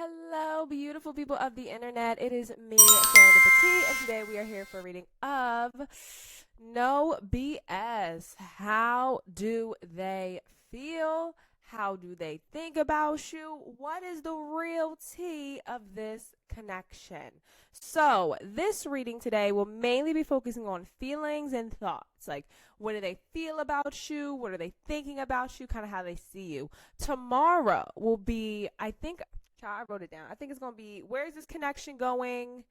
Hello, beautiful people of the internet. It is me, Serendipity, and today we are here for a reading of No BS. How do they feel? How do they think about you? What is the real tea of this connection? So, this reading today will mainly be focusing on feelings and thoughts. Like, what do they feel about you? What are they thinking about you? Kind of how they see you. Tomorrow will be, I wrote it down. I think it's going to be, where is this connection going?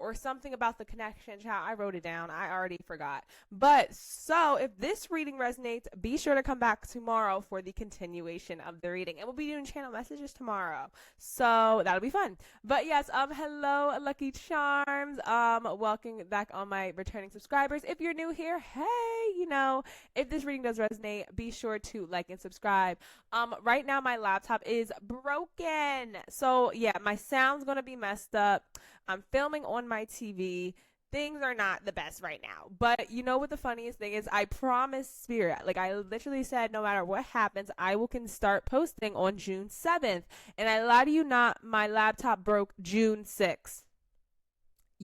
Or something about the connection. Child, I wrote it down. I already forgot. But so if this reading resonates, be sure to come back tomorrow for the continuation of the reading. And we'll be doing channel messages tomorrow. So that'll be fun. But yes, hello, Lucky Charms. Welcome back on my returning subscribers. If you're new here, hey, if this reading does resonate, be sure to like and subscribe. Right now my laptop is broken. So yeah, my sound's gonna be messed up. I'm filming on my TV. Things are not the best right now. But you know what the funniest thing is? I promised Spirit. Like, I literally said, no matter what happens, I can start posting on June 7th. And I lie to you not, my laptop broke June 6th.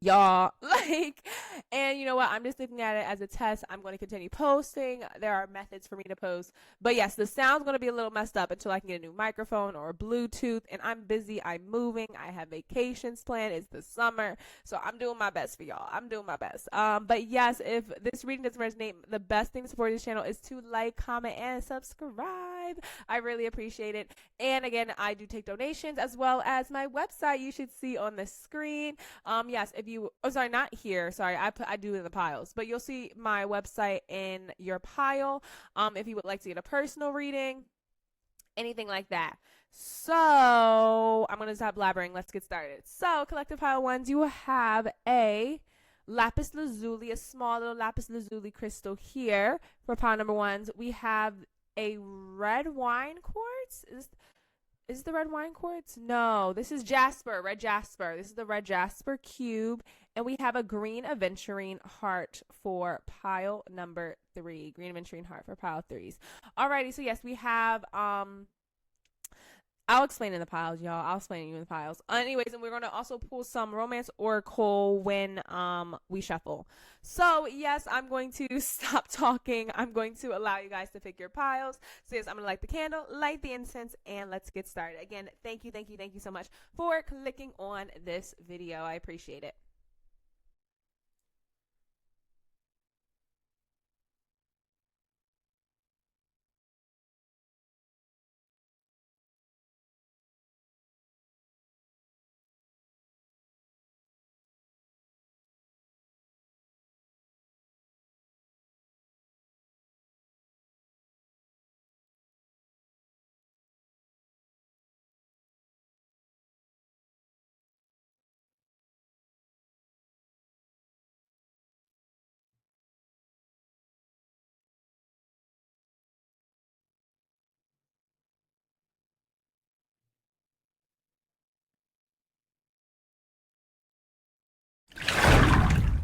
Y'all, and you know what, I'm just looking at it as a test. I'm going to continue posting. There are methods for me to post, but yes, the sound's going to be a little messed up until I can get a new microphone or a Bluetooth. And I'm busy, I'm moving, I have vacations planned, it's the summer, so I'm doing my best for y'all. I'm doing my best. But yes, if this reading doesn't resonate, the best thing to support this channel is to like, comment, and subscribe. I really appreciate it. And again, I do take donations as well as my website you should see on the screen. Yes, if you, oh sorry, not here, sorry, I do in the piles, but you'll see my website in your pile. If you would like to get a personal reading, anything like that. So I'm gonna stop blabbering, let's get started. So collective pile ones, you will have a lapis lazuli, a small little lapis lazuli crystal here for pile number ones. We have a red wine quartz. Is the red wine quartz? No, this is jasper, red jasper. This is the red jasper cube. And we have a green aventurine heart for pile number 3. Green aventurine heart for pile 3s. Alrighty, so yes, we have I'll explain in the piles, y'all. I'll explain you in the piles. Anyways, and we're going to also pull some romance oracle when we shuffle. So, yes, I'm going to stop talking. I'm going to allow you guys to pick your piles. So, yes, I'm going to light the candle, light the incense, and let's get started. Again, thank you so much for clicking on this video. I appreciate it.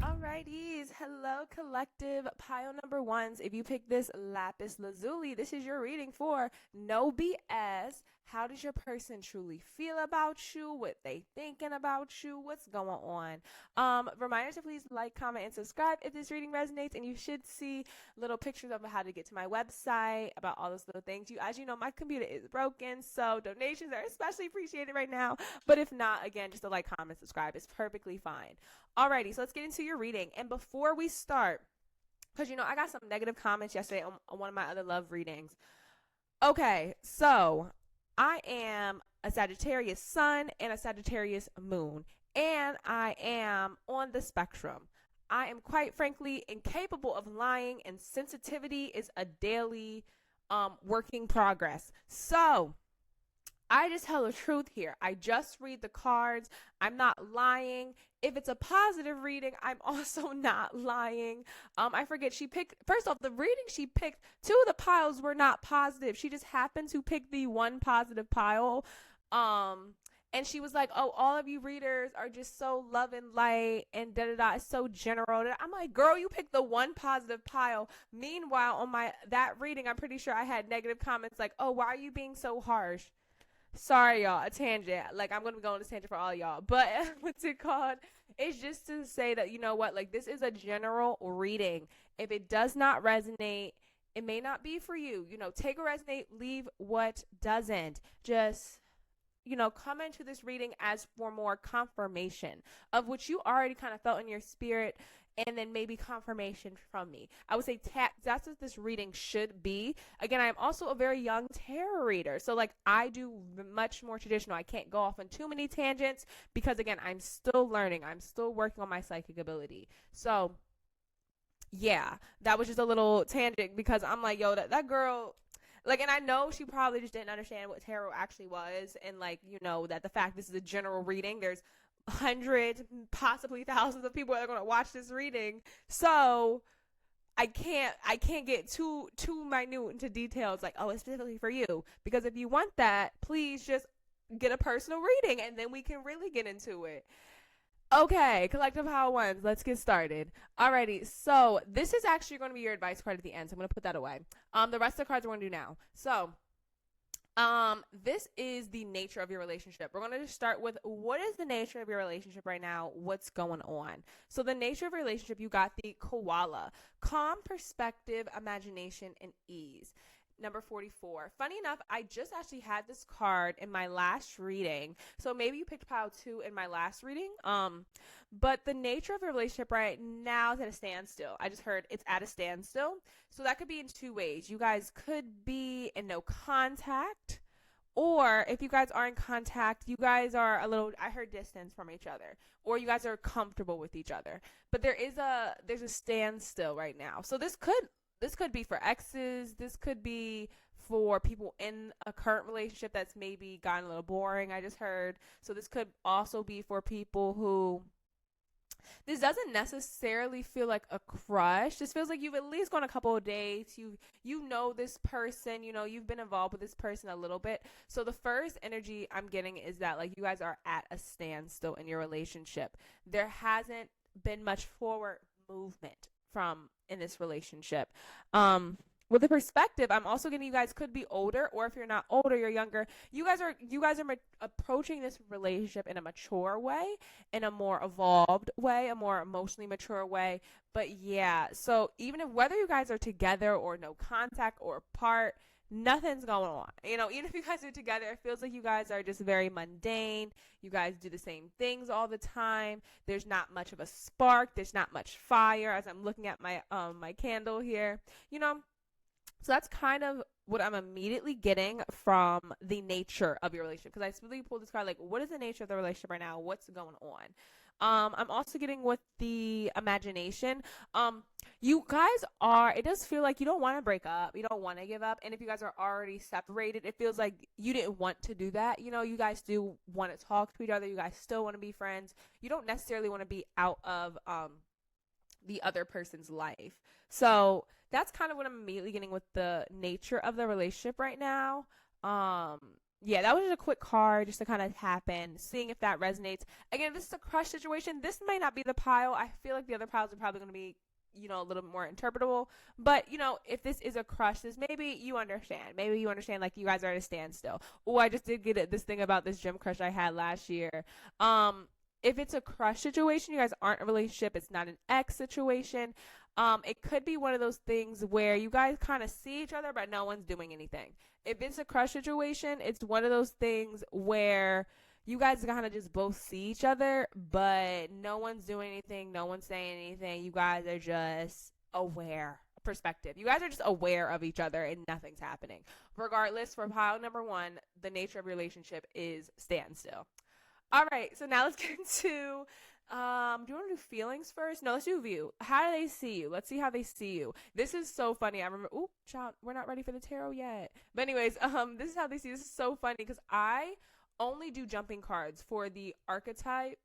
Alrighties, hello collective pile number ones. If you pick this lapis lazuli, this is your reading for No BS. How does your person truly feel about you? What they thinking about you? What's going on? Reminders to please like, comment, and subscribe if this reading resonates. And you should see little pictures of how to get to my website, about all those little things. As you know, my computer is broken, so donations are especially appreciated right now. But if not, again, just a like, comment, subscribe is perfectly fine. Alrighty, so let's get into your reading. And before we start, because I got some negative comments yesterday on one of my other love readings. Okay, so I am a Sagittarius sun and a Sagittarius moon, and I am on the spectrum. I am quite frankly incapable of lying, and sensitivity is a daily working progress. So I just tell the truth here. I just read the cards. I'm not lying. If it's a positive reading, I'm also not lying. I forget, she picked, first off, the reading she picked, 2 of the piles were not positive. She just happened to pick the one positive pile. And she was like, oh, all of you readers are just so love and light and da-da-da, it's so general. I'm like, girl, you picked the one positive pile. Meanwhile, on that reading, I'm pretty sure I had negative comments like, oh, why are you being so harsh? Sorry, y'all, a tangent. Like, I'm going to be going on this tangent for all y'all. But what's it called? It's just to say that, you know what? Like, this is a general reading. If it does not resonate, it may not be for you. You know, take a resonate, leave what doesn't. Just, you know, come into this reading as for more confirmation of what you already kind of felt in your spirit, and then maybe confirmation from me. I would say that's what this reading should be. Again, I'm also a very young tarot reader. So, like, I do much more traditional. I can't go off on too many tangents because, again, I'm still learning. I'm still working on my psychic ability. So, yeah, that was just a little tangent because I'm like, yo, that girl, like, and I know she probably just didn't understand what tarot actually was, and, like, you know, that the fact this is a general reading, there's hundreds, possibly thousands of people that are going to watch this reading, so I can't get too minute into details, like, oh, it's specifically for you, because if you want that, please just get a personal reading, and then we can really get into it. Okay, collective power ones, let's get started. Alrighty, so this is actually going to be your advice card at the end, so I'm going to put that away. The rest of the cards we're going to do now. So, this is the nature of your relationship. We're going to just start with what is the nature of your relationship right now? What's going on? So the nature of your relationship, you got the koala, calm perspective, imagination, and ease. Number 44. Funny enough, I just actually had this card in my last reading. So maybe you picked pile 2 in my last reading. But the nature of the relationship right now is at a standstill. I just heard it's at a standstill. So that could be in 2 ways. You guys could be in no contact, or if you guys are in contact, you guys are a little, I heard, distance from each other, or you guys are comfortable with each other. But there's a standstill right now. So this could be for exes. This could be for people in a current relationship that's maybe gotten a little boring, I just heard. So this could also be for people who, this doesn't necessarily feel like a crush. This feels like you've at least gone a couple of dates. You know this person, you know, you've been involved with this person a little bit. So the first energy I'm getting is that, like, you guys are at a standstill in your relationship. There hasn't been much forward movement from in this relationship. With the perspective, I'm also getting you guys could be older, or if you're not older, you're younger. You guys are approaching this relationship in a mature way, in a more evolved way, a more emotionally mature way. But yeah, so even if whether you guys are together or no contact or apart, nothing's going on. You know, even if you guys are together, it feels like you guys are just very mundane. You guys do the same things all the time. There's not much of a spark. There's not much fire. As I'm looking at my candle here, you know. So that's kind of what I'm immediately getting from the nature of your relationship. Because I specifically pulled this card, like, what is the nature of the relationship right now? What's going on? I'm also getting with the imagination. You guys it does feel like you don't want to break up. You don't want to give up. And if you guys are already separated, it feels like you didn't want to do that. You know, you guys do want to talk to each other. You guys still want to be friends. You don't necessarily want to be out of, the other person's life. So that's kind of what I'm immediately getting with the nature of the relationship right now. Yeah, that was just a quick card just to kind of happen, seeing if that resonates. Again, if this is a crush situation, this might not be the pile. I feel like the other piles are probably going to be, you know, a little bit more interpretable. But, you know, if this is a crush, this maybe you understand. Maybe you understand, like, you guys are at a standstill. Oh, I just did get this thing about this gym crush I had last year. If it's a crush situation, you guys aren't in a relationship, it's not an ex situation. It could be one of those things where you guys kind of see each other, but no one's doing anything. If it's a crush situation, it's one of those things where you guys kind of just both see each other, but no one's doing anything, no one's saying anything. You guys are just aware. Perspective. You guys are just aware of each other and nothing's happening. Regardless, for pile number 1, the nature of your relationship is standstill. All right, so now let's get into, do you want to do feelings first? No, let's do view. How do they see you? Let's see how they see you. This is so funny. I remember, child, we're not ready for the tarot yet. But anyways, this is how they see you. This is so funny because I only do jumping cards for the archetype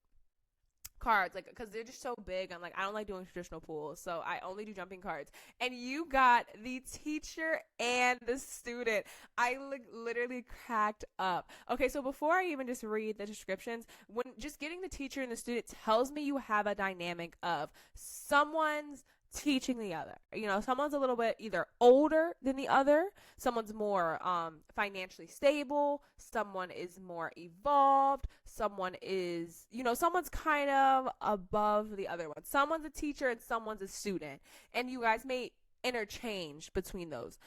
cards, like, because they're just so big. I'm like, I don't like doing traditional pools, so I only do jumping cards. And you got the teacher and the student. I literally cracked up. Okay, so before I even just read the descriptions, when just getting the teacher and the student tells me you have a dynamic of someone's teaching the other. Someone's a little bit either older than the other, someone's more financially stable, someone is more evolved, someone is, someone's kind of above the other one. Someone's a teacher and someone's a student, and you guys may interchange between those.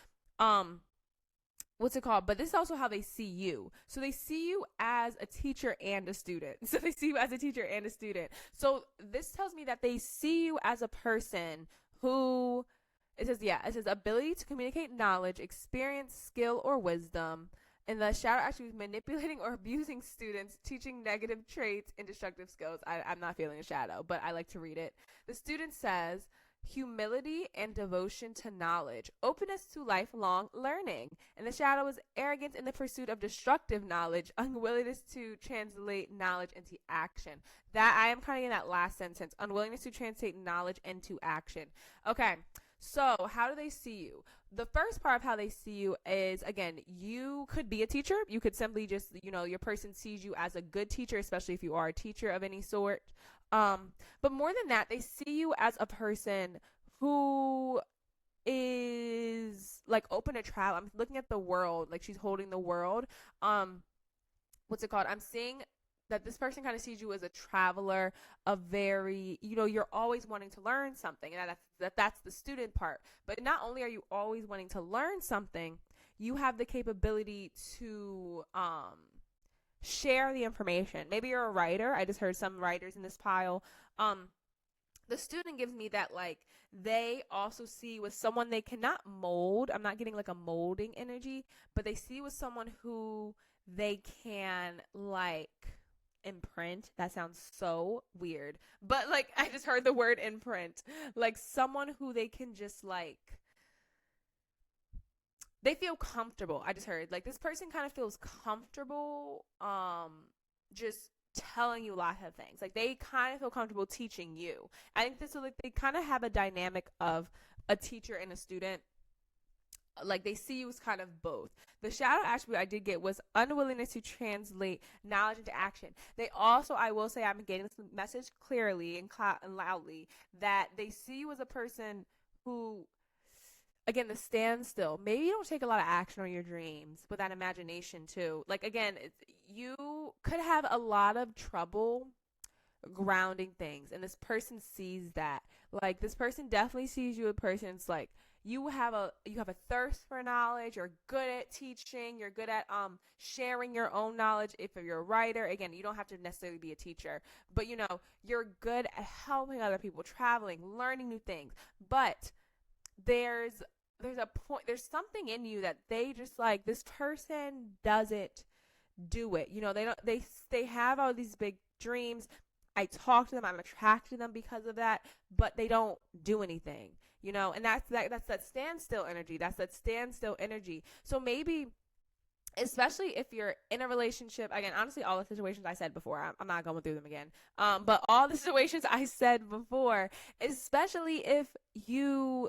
What's it called? But this is also how they see you. So they see you as a teacher and a student. So they see you as a teacher and a student. So this tells me that they see you as a person who, it says ability to communicate knowledge, experience, skill, or wisdom. And the shadow actually is manipulating or abusing students, teaching negative traits and destructive skills. I'm not feeling a shadow, but I like to read it. The student says, humility and devotion to knowledge, openness to lifelong learning. And the shadow is arrogance in the pursuit of destructive knowledge, unwillingness to translate knowledge into action. That I am kind of in that last sentence, unwillingness to translate knowledge into action. Okay, so how do they see you? The first part of how they see you is, again, you could be a teacher. You could simply just, your person sees you as a good teacher, especially if you are a teacher of any sort. But more than that, they see you as a person who is like open to travel. I'm looking at the world, like she's holding the world. What's it called? I'm seeing that this person kind of sees you as a traveler, a very, you're always wanting to learn something, and that's the student part. But not only are you always wanting to learn something, you have the capability to share the information. Maybe you're a writer. I just heard some writers in this pile. The student gives me that, like, they also see with someone they cannot mold. I'm not getting like a molding energy, but they see with someone who they can like imprint. That sounds so weird, but like I just heard the word imprint. Like someone who they can just like, they feel comfortable. I just heard like this person kind of feels comfortable just telling you a lot of things. Like they kind of feel comfortable teaching you. I think this is like, they kind of have a dynamic of a teacher and a student. Like they see you as kind of both. The shadow attribute I did get was unwillingness to translate knowledge into action. They also, I will say, I'm getting this message clearly and loudly, that they see you as a person who, again, the standstill. Maybe you don't take a lot of action on your dreams, but that imagination too. Like again, you could have a lot of trouble grounding things, and this person sees that. Like this person definitely sees you as a person. It's like you have a thirst for knowledge. You're good at teaching. You're good at sharing your own knowledge. If you're a writer, again, you don't have to necessarily be a teacher, but you're good at helping other people, traveling, learning new things. But there's a point, there's something in you that they just like, this person doesn't do it. They have all these big dreams. I talk to them, I'm attracted to them because of that, but they don't do anything, and that's that standstill energy. That's that standstill energy. So maybe, especially if you're in a relationship, again, honestly, all the situations I said before, I'm not going through them again. But all the situations I said before, especially if you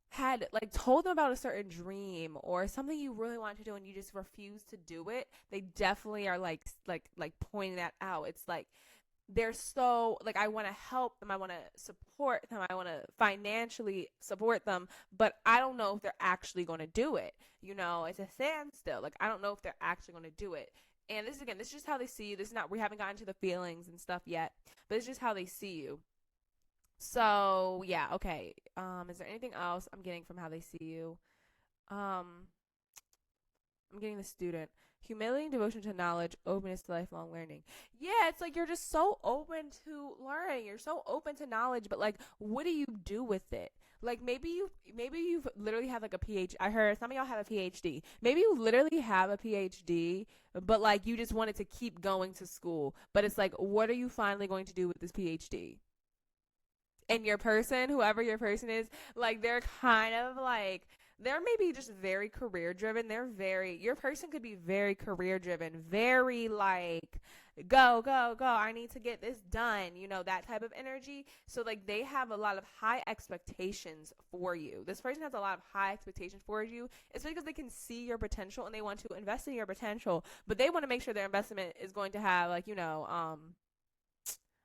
had like told them about a certain dream or something you really wanted to do and you just refuse to do it, they definitely are like pointing that out. It's like they're so like, I want to help them, I want to support them, I want to financially support them, but I don't know if they're actually going to do it. It's a standstill. Like I don't know if they're actually going to do it. And this is just how they see you. This is not, we haven't gotten to the feelings and stuff yet, but it's just how they see you. So yeah, okay. Is there anything else I'm getting from how they see you? I'm getting the student. Humility and devotion to knowledge, openness to lifelong learning. Yeah, it's like you're just so open to learning. You're so open to knowledge, but like, what do you do with it? Like maybe you've literally have like a PhD. I heard some of y'all have a PhD. Maybe you literally have a PhD, but like you just wanted to keep going to school. But it's like, what are you finally going to do with this PhD? And your person, whoever your person is, like they're kind of like, they're maybe just very career driven. Your person could be very career driven, very like, go, go, go, I need to get this done, that type of energy. So like they have a lot of high expectations for you. This person has a lot of high expectations for you. It's because they can see your potential and they want to invest in your potential, but they want to make sure their investment is going to have like,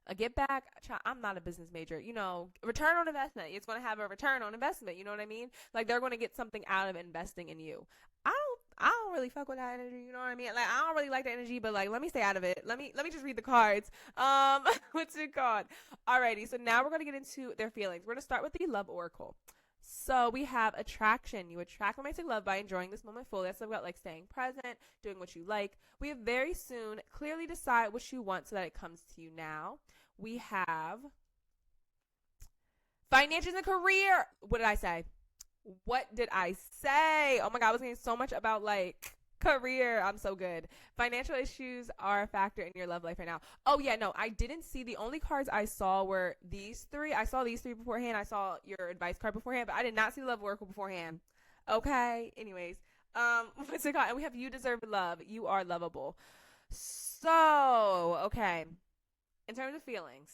A get back, I'm not a business major. You know, return on investment. It's going to have a return on investment. You know what I mean? Like they're going to get something out of investing in you. I don't really fuck with that energy. You know what I mean? Like I don't really like the energy, but like let me stay out of it. Let me just read the cards. What's it called? Alrighty. So now we're going to get into their feelings. We're going to start with the love oracle. So we have attraction. You attract romantic love by enjoying this moment fully. That's about like staying present, doing what you like. We have very soon clearly decide what you want so that it comes to you now. We have finances and career. What did I say? What did I say? Oh my God, I was getting so much about like career. I'm so good. Financial issues are a factor in your love life right now. Oh yeah, no, I didn't see. The only cards I saw were these three. I saw these three beforehand. I saw your advice card beforehand, but I did not see the love oracle beforehand. Okay. Anyways, what's it called? And we have you deserve love. You are lovable. So, okay. In terms of feelings,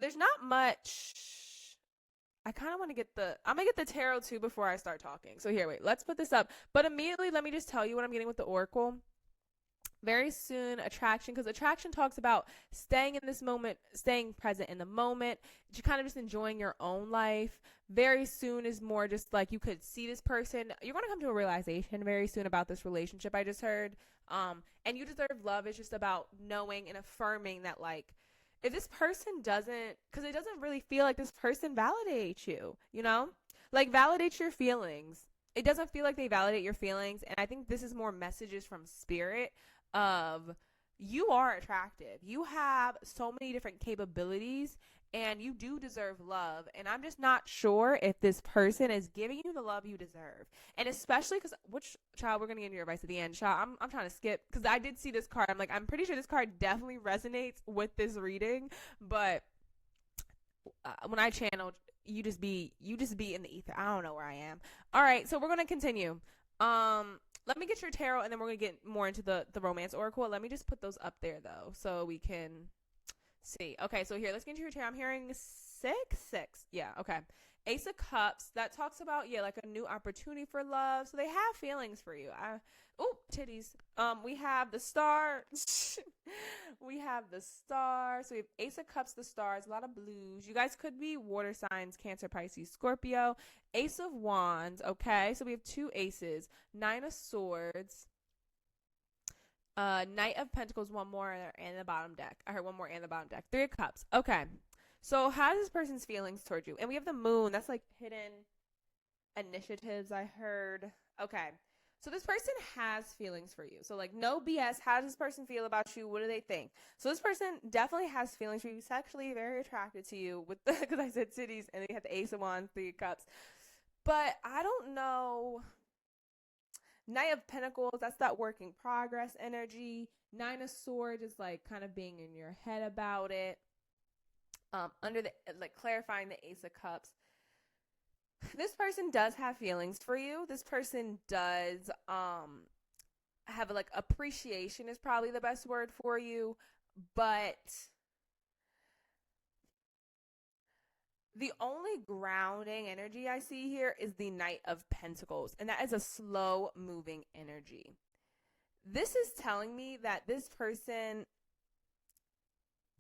there's not much. I kind of want to get I'm gonna get the tarot too before I start talking. So here, wait, let's put this up. But immediately, let me just tell you what I'm getting with the oracle. Very soon, attraction, because attraction talks about staying in this moment, staying present in the moment, kind of just enjoying your own life. Very soon is more just like you could see this person. You're going to come to a realization very soon about this relationship I just heard. And you deserve love is just about knowing and affirming that, like, if this person doesn't, because it doesn't really feel like this person validates you, you know? Like, validates your feelings. It doesn't feel like they validate your feelings. And I think this is more messages from spirit of you are attractive. You have so many different capabilities and you do deserve love. And I'm just not sure if this person is giving you the love you deserve. And especially because, which child, we're going to get into your advice at the end. Child, I'm trying to skip because I did see this card. I'm like, I'm pretty sure this card definitely resonates with this reading. But when I channel, you just be in the ether. I don't know where I am. All right, so we're going to continue. Let me get your tarot, and then we're going to get more into the romance oracle. Let me just put those up there, though, so we can see. Okay, so here, let's get into your tarot. I'm hearing six. Yeah, okay. Ace of Cups. That talks about, yeah, like a new opportunity for love. So they have feelings for you. Oh, titties. We have the star. We have the star. So we have Ace of Cups, the stars, a lot of blues. You guys could be water signs, Cancer, Pisces, Scorpio. Ace of Wands. Okay, so we have two aces. Nine of Swords. Knight of Pentacles, one more and the bottom deck. I heard one more and the bottom deck. Three of Cups. Okay. So how's this person's feelings towards you? And we have the moon. That's like hidden initiatives, I heard. Okay. So this person has feelings for you. So like no BS. How does this person feel about you? What do they think? So this person definitely has feelings for you. Sexually very attracted to you with the, because I said cities and then you have the Ace of Wands, Three of Cups. But I don't know. Knight of Pentacles, that's that work in progress energy. Nine of Swords is like kind of being in your head about it. Under the, like, clarifying the Ace of Cups. This person does have feelings for you. This person does have like appreciation is probably the best word for you, but the only grounding energy I see here is the Knight of Pentacles, and that is a slow moving energy. This is telling me that this person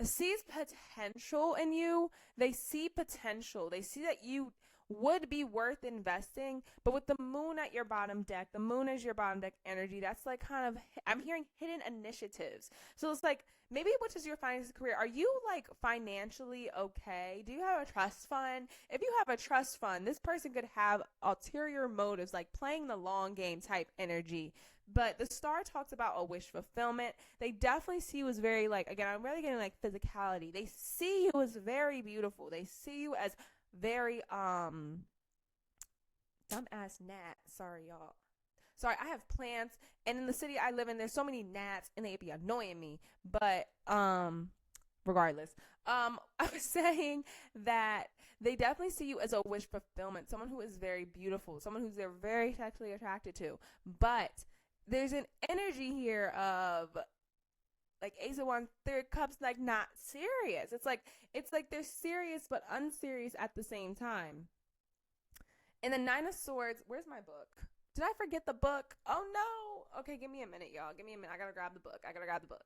sees potential in you. They see potential. They see that you would be worth investing, but with the moon at your bottom deck, the moon is your bottom deck energy. That's like kind of, I'm hearing hidden initiatives. So it's like, maybe what is your finance career? Are you like financially okay? Do you have a trust fund? If you have a trust fund, this person could have ulterior motives, like playing the long game type energy. But the star talks about a wish fulfillment. They definitely see you as very, like, again, I'm really getting like physicality. They see you as very beautiful. They see you as very dumbass gnat. Sorry, y'all. Sorry, I have plants, and in the city I live in, there's so many gnats, and they be annoying me. But regardless, I was saying that they definitely see you as a wish fulfillment, someone who is very beautiful, someone who's they're very sexually attracted to. But there's an energy here of like Ace of Wands, Three of Cups, like not serious. It's like they're serious but unserious at the same time. And the Nine of Swords, where's my book? Did I forget the book? Oh no. Okay, give me a minute, y'all. Give me a minute. I gotta grab the book.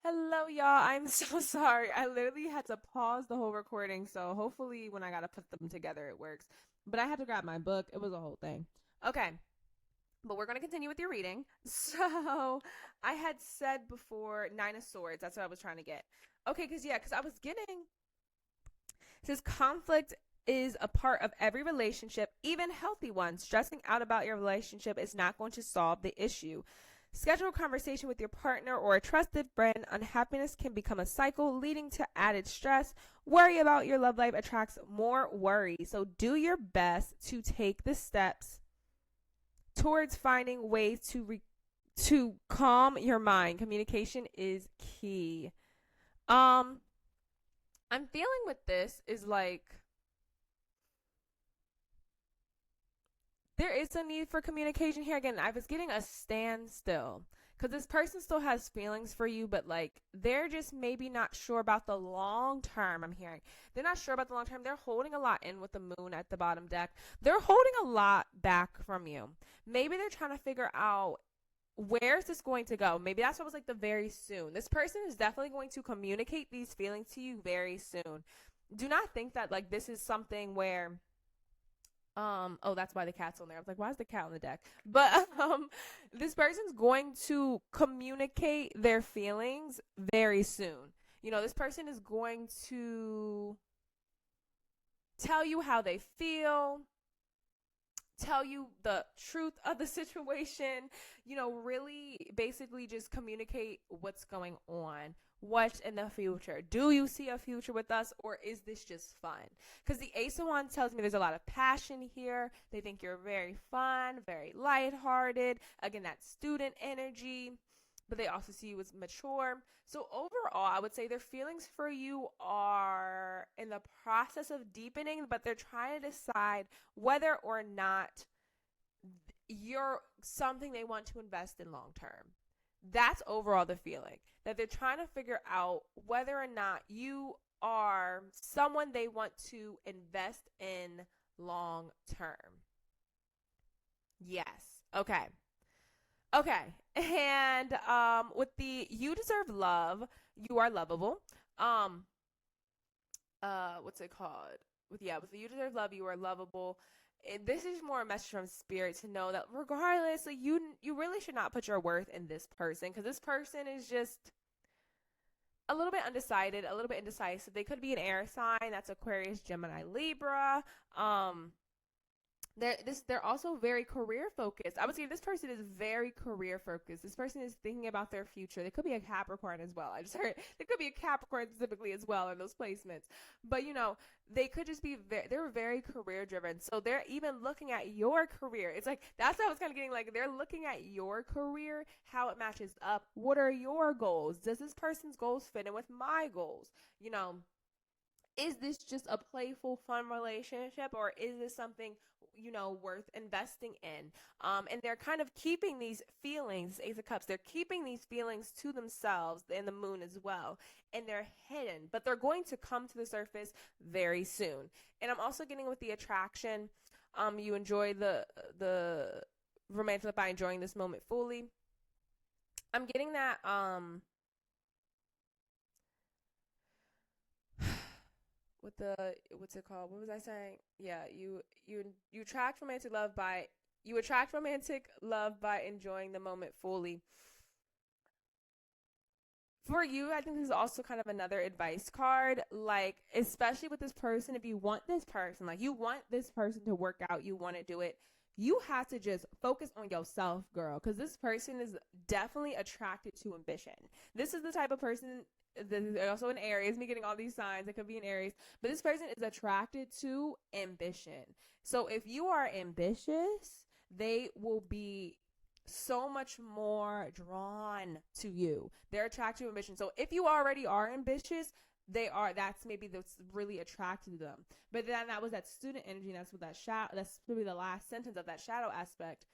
Hello, y'all. I'm so sorry. I literally had to pause the whole recording, so hopefully when I gotta put them together, it works. But I had to grab my book. It was a whole thing. Okay, but we're gonna continue with your reading. So I had said before Nine of Swords. That's what I was trying to get. Okay, because I was getting says conflict is a part of every relationship, even healthy ones. Stressing out about your relationship is not going to solve the issue. Schedule a conversation with your partner or a trusted friend. Unhappiness can become a cycle, leading to added stress. Worry about your love life attracts more worry. So do your best to take the steps towards finding ways to calm your mind. Communication is key. I'm feeling with this is like there is a need for communication here. Again, I was getting a standstill because this person still has feelings for you, but like they're just maybe not sure about the long term. I'm hearing they're not sure about the long term. They're holding a lot in with the moon at the bottom deck. They're holding a lot back from you. Maybe they're trying to figure out where is this going to go. Maybe that's what was like the very soon. This person is definitely going to communicate these feelings to you very soon. Do not think that like this is something where oh, that's why the cat's on there. I was like, why is the cat on the deck? But this person's going to communicate their feelings very soon. You know, this person is going to tell you how they feel, tell you the truth of the situation, you know, really basically just communicate what's going on. What's in the future? Do you see a future with us, or is this just fun? Because the Ace of Wands tells me there's a lot of passion here. They think you're very fun, very lighthearted. Again, that student energy, but they also see you as mature. So overall, I would say their feelings for you are in the process of deepening, but they're trying to decide whether or not you're something they want to invest in long term. That's overall the feeling, that they're trying to figure out whether or not you are someone they want to invest in long term. Yes. Okay. Okay. And with the you deserve love, you are lovable. What's it called? With the you deserve love, you are lovable. This is more a message from spirit to know that regardless, like you really should not put your worth in this person, because this person is just a little bit undecided, a little bit indecisive. They could be an air sign, that's Aquarius, Gemini, Libra. They're also very career focused. I would say this person is very career focused. This person is thinking about their future. They could be a Capricorn as well. I just heard they could be a Capricorn specifically as well in those placements. But you know, they could just be they're very career driven. So they're even looking at your career. It's like that's what I was kind of getting, like they're looking at your career, how it matches up. What are your goals? Does this person's goals fit in with my goals? You know, is this just a playful, fun relationship, or is this something, you know, worth investing in? And they're kind of keeping these feelings, Ace of Cups, they're keeping these feelings to themselves, and the moon as well, and they're hidden, but they're going to come to the surface very soon. And I'm also getting with the attraction, you enjoy the romantic by enjoying this moment fully. I'm getting that with the what's it called? What was I saying? Yeah, you attract romantic love by enjoying the moment fully. For you, I think this is also kind of another advice card. Like, especially with this person, if you want this person, like you want this person to work out, you want to do it, you have to just focus on yourself, girl, because this person is definitely attracted to ambition. This is the type of person, this is also in Aries, me getting all these signs, it could be in Aries, but this person is attracted to ambition. So if you are ambitious, they will be so much more drawn to you. They're attracted to ambition. So if you already are ambitious, that's maybe that's really attracted to them. But then that was that student energy, and that's what that shadow, that's really the last sentence of that shadow aspect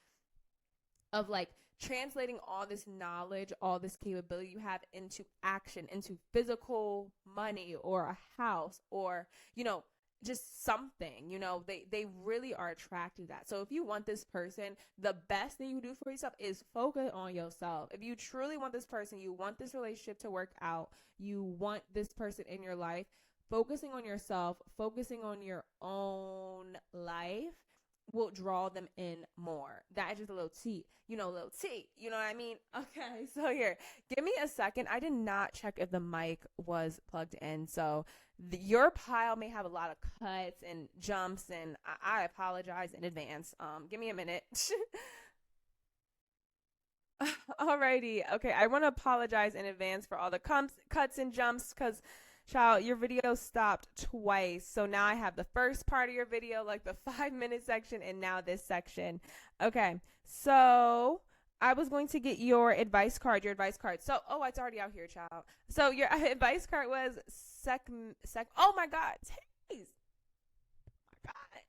of like translating all this knowledge, all this capability you have into action, into physical money or a house, or, you know, just something, they really are attracted to that. So if you want this person, the best thing you do for yourself is focus on yourself. If you truly want this person, you want this relationship to work out, you want this person in your life, focusing on yourself, focusing on your own life will draw them in more. That is just a little tea, you know what I mean? Okay, so here, give me a second. I did not check if the mic was plugged in, so your pile may have a lot of cuts and jumps, and I apologize in advance. Give me a minute. Alrighty, okay, I want to apologize in advance for all the cuts and jumps, because child, your video stopped twice. So now I have the first part of your video, like the 5-minute section, and now this section. Okay, so I was going to get your advice card. So, it's already out here, child. So your advice card was oh my God, tease. Oh my God.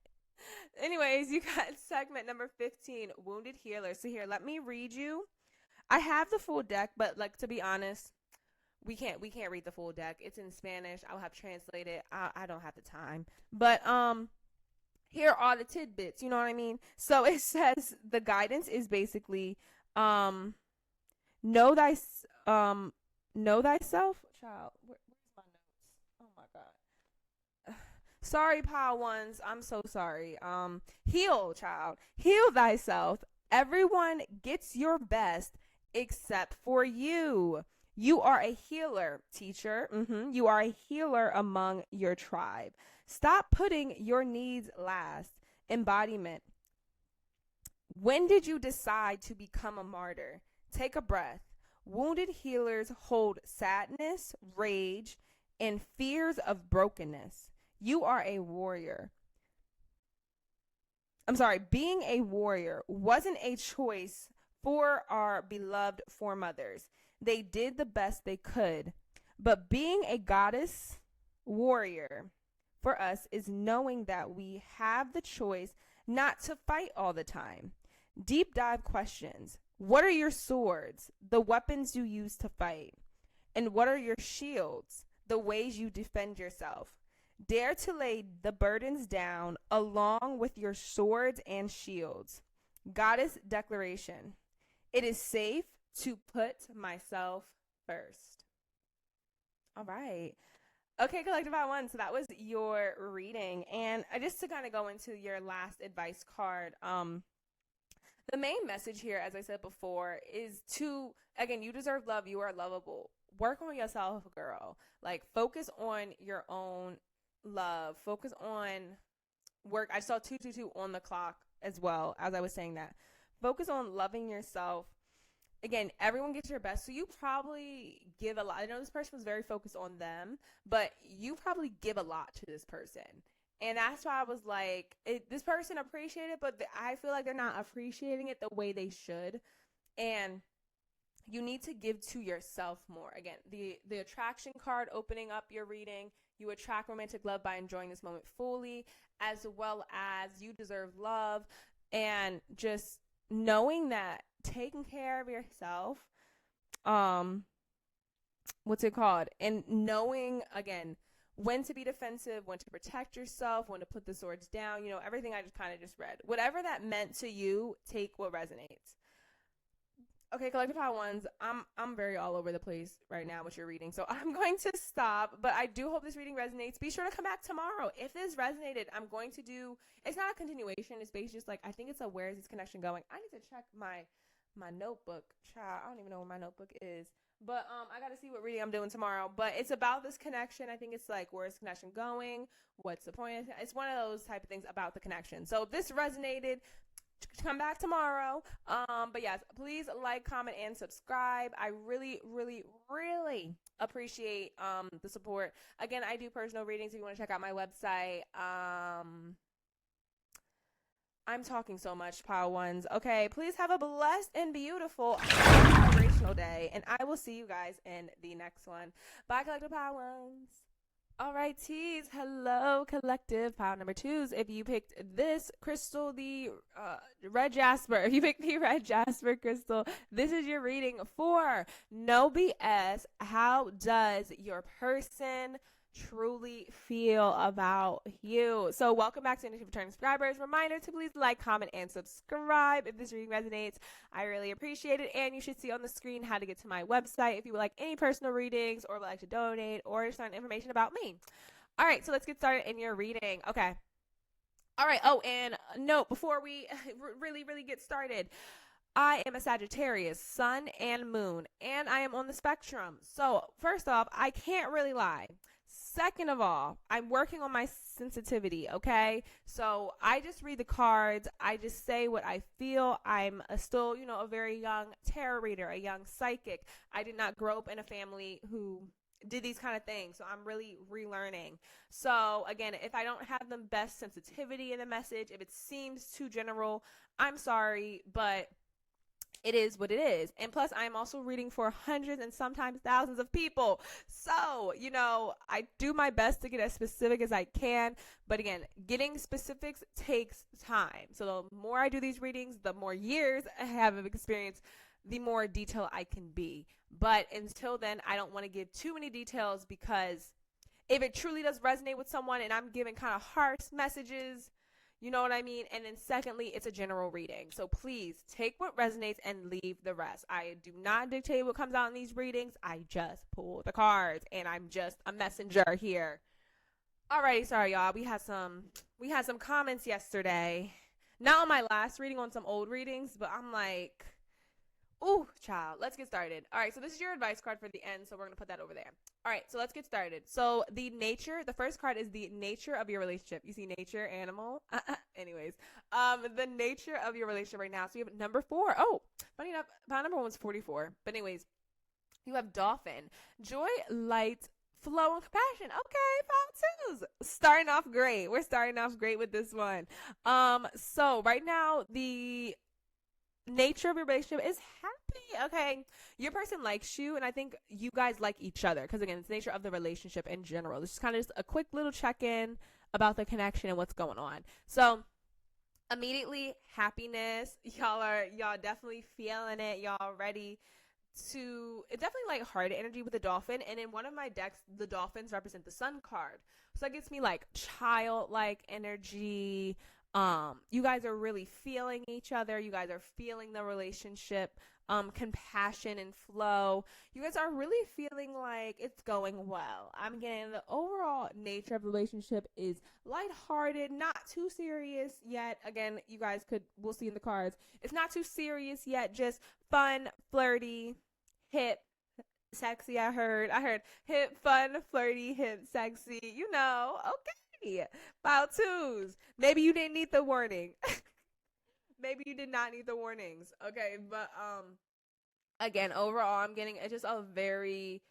Anyways, you got segment number 15, Wounded Healer. So here, let me read you. I have the full deck, but like, to be honest, we can't read the full deck. It's in Spanish. I'll have translated. I don't have the time. But here are the tidbits. You know what I mean? So it says the guidance is basically know thyself. Child, where's my notes? Oh my God. Sorry, pile ones. I'm so sorry. Heal, child. Heal thyself. Everyone gets your best except for you. You are a healer, teacher. You are a healer among your tribe. Stop putting your needs last. Embodiment. When did you decide to become a martyr? Take a breath. Wounded healers hold sadness, rage, and fears of brokenness. You are a warrior. Being a warrior wasn't a choice for our beloved foremothers. They did the best they could. But being a goddess warrior for us is knowing that we have the choice not to fight all the time. Deep dive questions. What are your swords, the weapons you use to fight? And what are your shields, the ways you defend yourself? Dare to lay the burdens down along with your swords and shields. Goddess declaration. It is safe to put myself first. All right. Okay, Collective I One. So that was your reading. And just to kind of go into your last advice card, the main message here, as I said before, is to, again, you deserve love. You are lovable. Work on yourself, girl. Like, focus on your own love. Focus on work. I saw 222 on the clock as well as I was saying that. Focus on loving yourself. Again, everyone gets your best, so you probably give a lot. I know this person was very focused on them, but you probably give a lot to this person. And that's why I was like, this person appreciated it, but I feel like they're not appreciating it the way they should. And you need to give to yourself more. Again, the attraction card opening up your reading, you attract romantic love by enjoying this moment fully, as well as you deserve love, and just knowing that taking care of yourself, and knowing, again, when to be defensive, when to protect yourself, when to put the swords down, everything I just kind of just read. Whatever that meant to you, take what resonates. Okay, Collective High Ones, I'm very all over the place right now with your reading, so I'm going to stop, but I do hope this reading resonates. Be sure to come back tomorrow. If this resonated, I'm going to do, it's not a continuation, it's basically just like, I think it's a where is this connection going? I need to check my notebook. Child, I don't even know where my notebook is, but I got to see what reading I'm doing tomorrow, but it's about this connection. I think it's like, where is the connection going? What's the point? It's one of those type of things about the connection. So if this resonated, come back tomorrow. But yes, please like, comment, and subscribe. I really, really, really appreciate the support. Again, I do personal readings if you want to check out my website. I'm talking so much, pile ones. Okay, please have a blessed and beautiful vibrational day, and I will see you guys in the next one. Bye, collective pile ones. All right, teas. Hello, collective pile number 2s. If you picked this crystal, the red jasper, if you picked the red jasper crystal, this is your reading for No BS. How does your person truly feel about you. So welcome back to Initiative Returning Subscribers. Reminder to please like, comment, and subscribe if this reading resonates. I really appreciate it. And you should see on the screen how to get to my website if you would like any personal readings or would like to donate or just information about me. All right, so let's get started in your reading. Okay. All right. Oh, and note before we really get started, I am a Sagittarius, sun and moon, and I am on the spectrum. So, first off, I can't really lie. Second of all, I'm working on my sensitivity, okay? So, I just read the cards. I just say what I feel. I'm still, a very young tarot reader, a young psychic. I did not grow up in a family who did these kind of things. So I'm really relearning. So again, if I don't have the best sensitivity in the message, if it seems too general, I'm sorry, but it is what it is. And plus, I'm also reading for hundreds and sometimes thousands of people. So, I do my best to get as specific as I can. But again, getting specifics takes time. So the more I do these readings, the more years I have of experience, the more detail I can be. But until then, I don't want to give too many details because if it truly does resonate with someone and I'm giving kind of harsh messages, you know what I mean? And then secondly, it's a general reading. So please take what resonates and leave the rest. I do not dictate what comes out in these readings. I just pull the cards and I'm just a messenger here. Alrighty, sorry y'all. We had some comments yesterday. Not on my last reading, on some old readings, but I'm like, ooh, child, let's get started. All right, so this is your advice card for the end, so we're going to put that over there. All right, so let's get started. So the first card is the nature of your relationship. You see nature, animal. Anyways, the nature of your relationship right now. So you have number 4. Oh, funny enough, pile number 1 was 44. But anyways, you have dolphin, joy, light, flow, and compassion. Okay, pile 2s. Starting off great. We're starting off great with this one. So right now, the nature of your relationship is happy. Okay, your person likes you, and I think you guys like each other because again, it's the nature of the relationship in general. This is kind of just a quick little check-in about the connection and what's going on. So immediately, happiness. Y'all definitely feeling it. Y'all ready to, it's definitely like heart energy with the dolphin. And in one of my decks, the dolphins represent the sun card, so that gets me like childlike energy. You guys are really feeling each other. You guys are feeling the relationship, compassion and flow. You guys are really feeling like it's going well. I'm getting the overall nature of the relationship is lighthearted, not too serious yet. Again, we'll see in the cards. It's not too serious yet, just fun, flirty, hip, sexy. I heard hip, fun, flirty, hip, sexy. Okay. File 2s. Maybe you didn't need the warning. Maybe you did not need the warnings. Okay, but again, overall, I'm getting just a very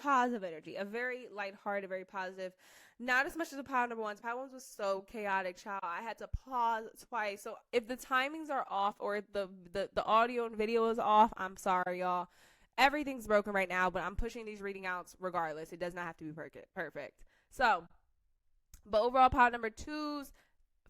positive energy, a very lighthearted, very positive. Not as much as the pile number 1. Pile 1 was so chaotic, child. I had to pause twice. So if the timings are off or the audio and video is off, I'm sorry, y'all. Everything's broken right now, but I'm pushing these reading outs regardless. It does not have to be perfect. So, but overall, pile number 2's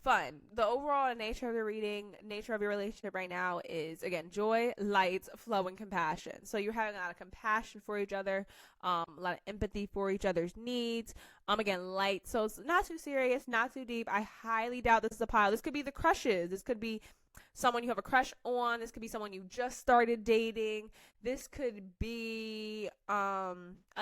fun. The overall nature of the reading, nature of your relationship right now is, again, joy, light, flow, and compassion. So you're having a lot of compassion for each other, a lot of empathy for each other's needs. Again, light. So it's not too serious, not too deep. I highly doubt this is a pile. This could be the crushes. This could be someone you have a crush on. This could be someone you just started dating. This could be a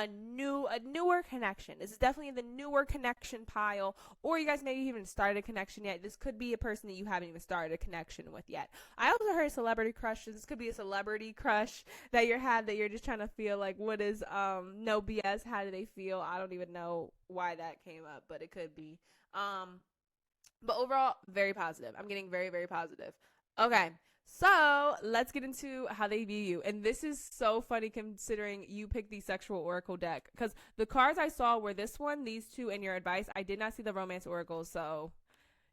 newer connection. This is definitely the newer connection pile, or you guys maybe even started a connection yet. This could be a person that you haven't even started a connection with yet. I also heard celebrity crushes. This could be a celebrity crush that you're just trying to feel like, what is no BS? How do they feel? I don't even know why that came up, but it could be. But overall, very positive. I'm getting very, very positive. Okay, so let's get into how they view you. And this is so funny considering you picked the sexual oracle deck. Because the cards I saw were this one, these 2, and your advice. I did not see the romance oracle, so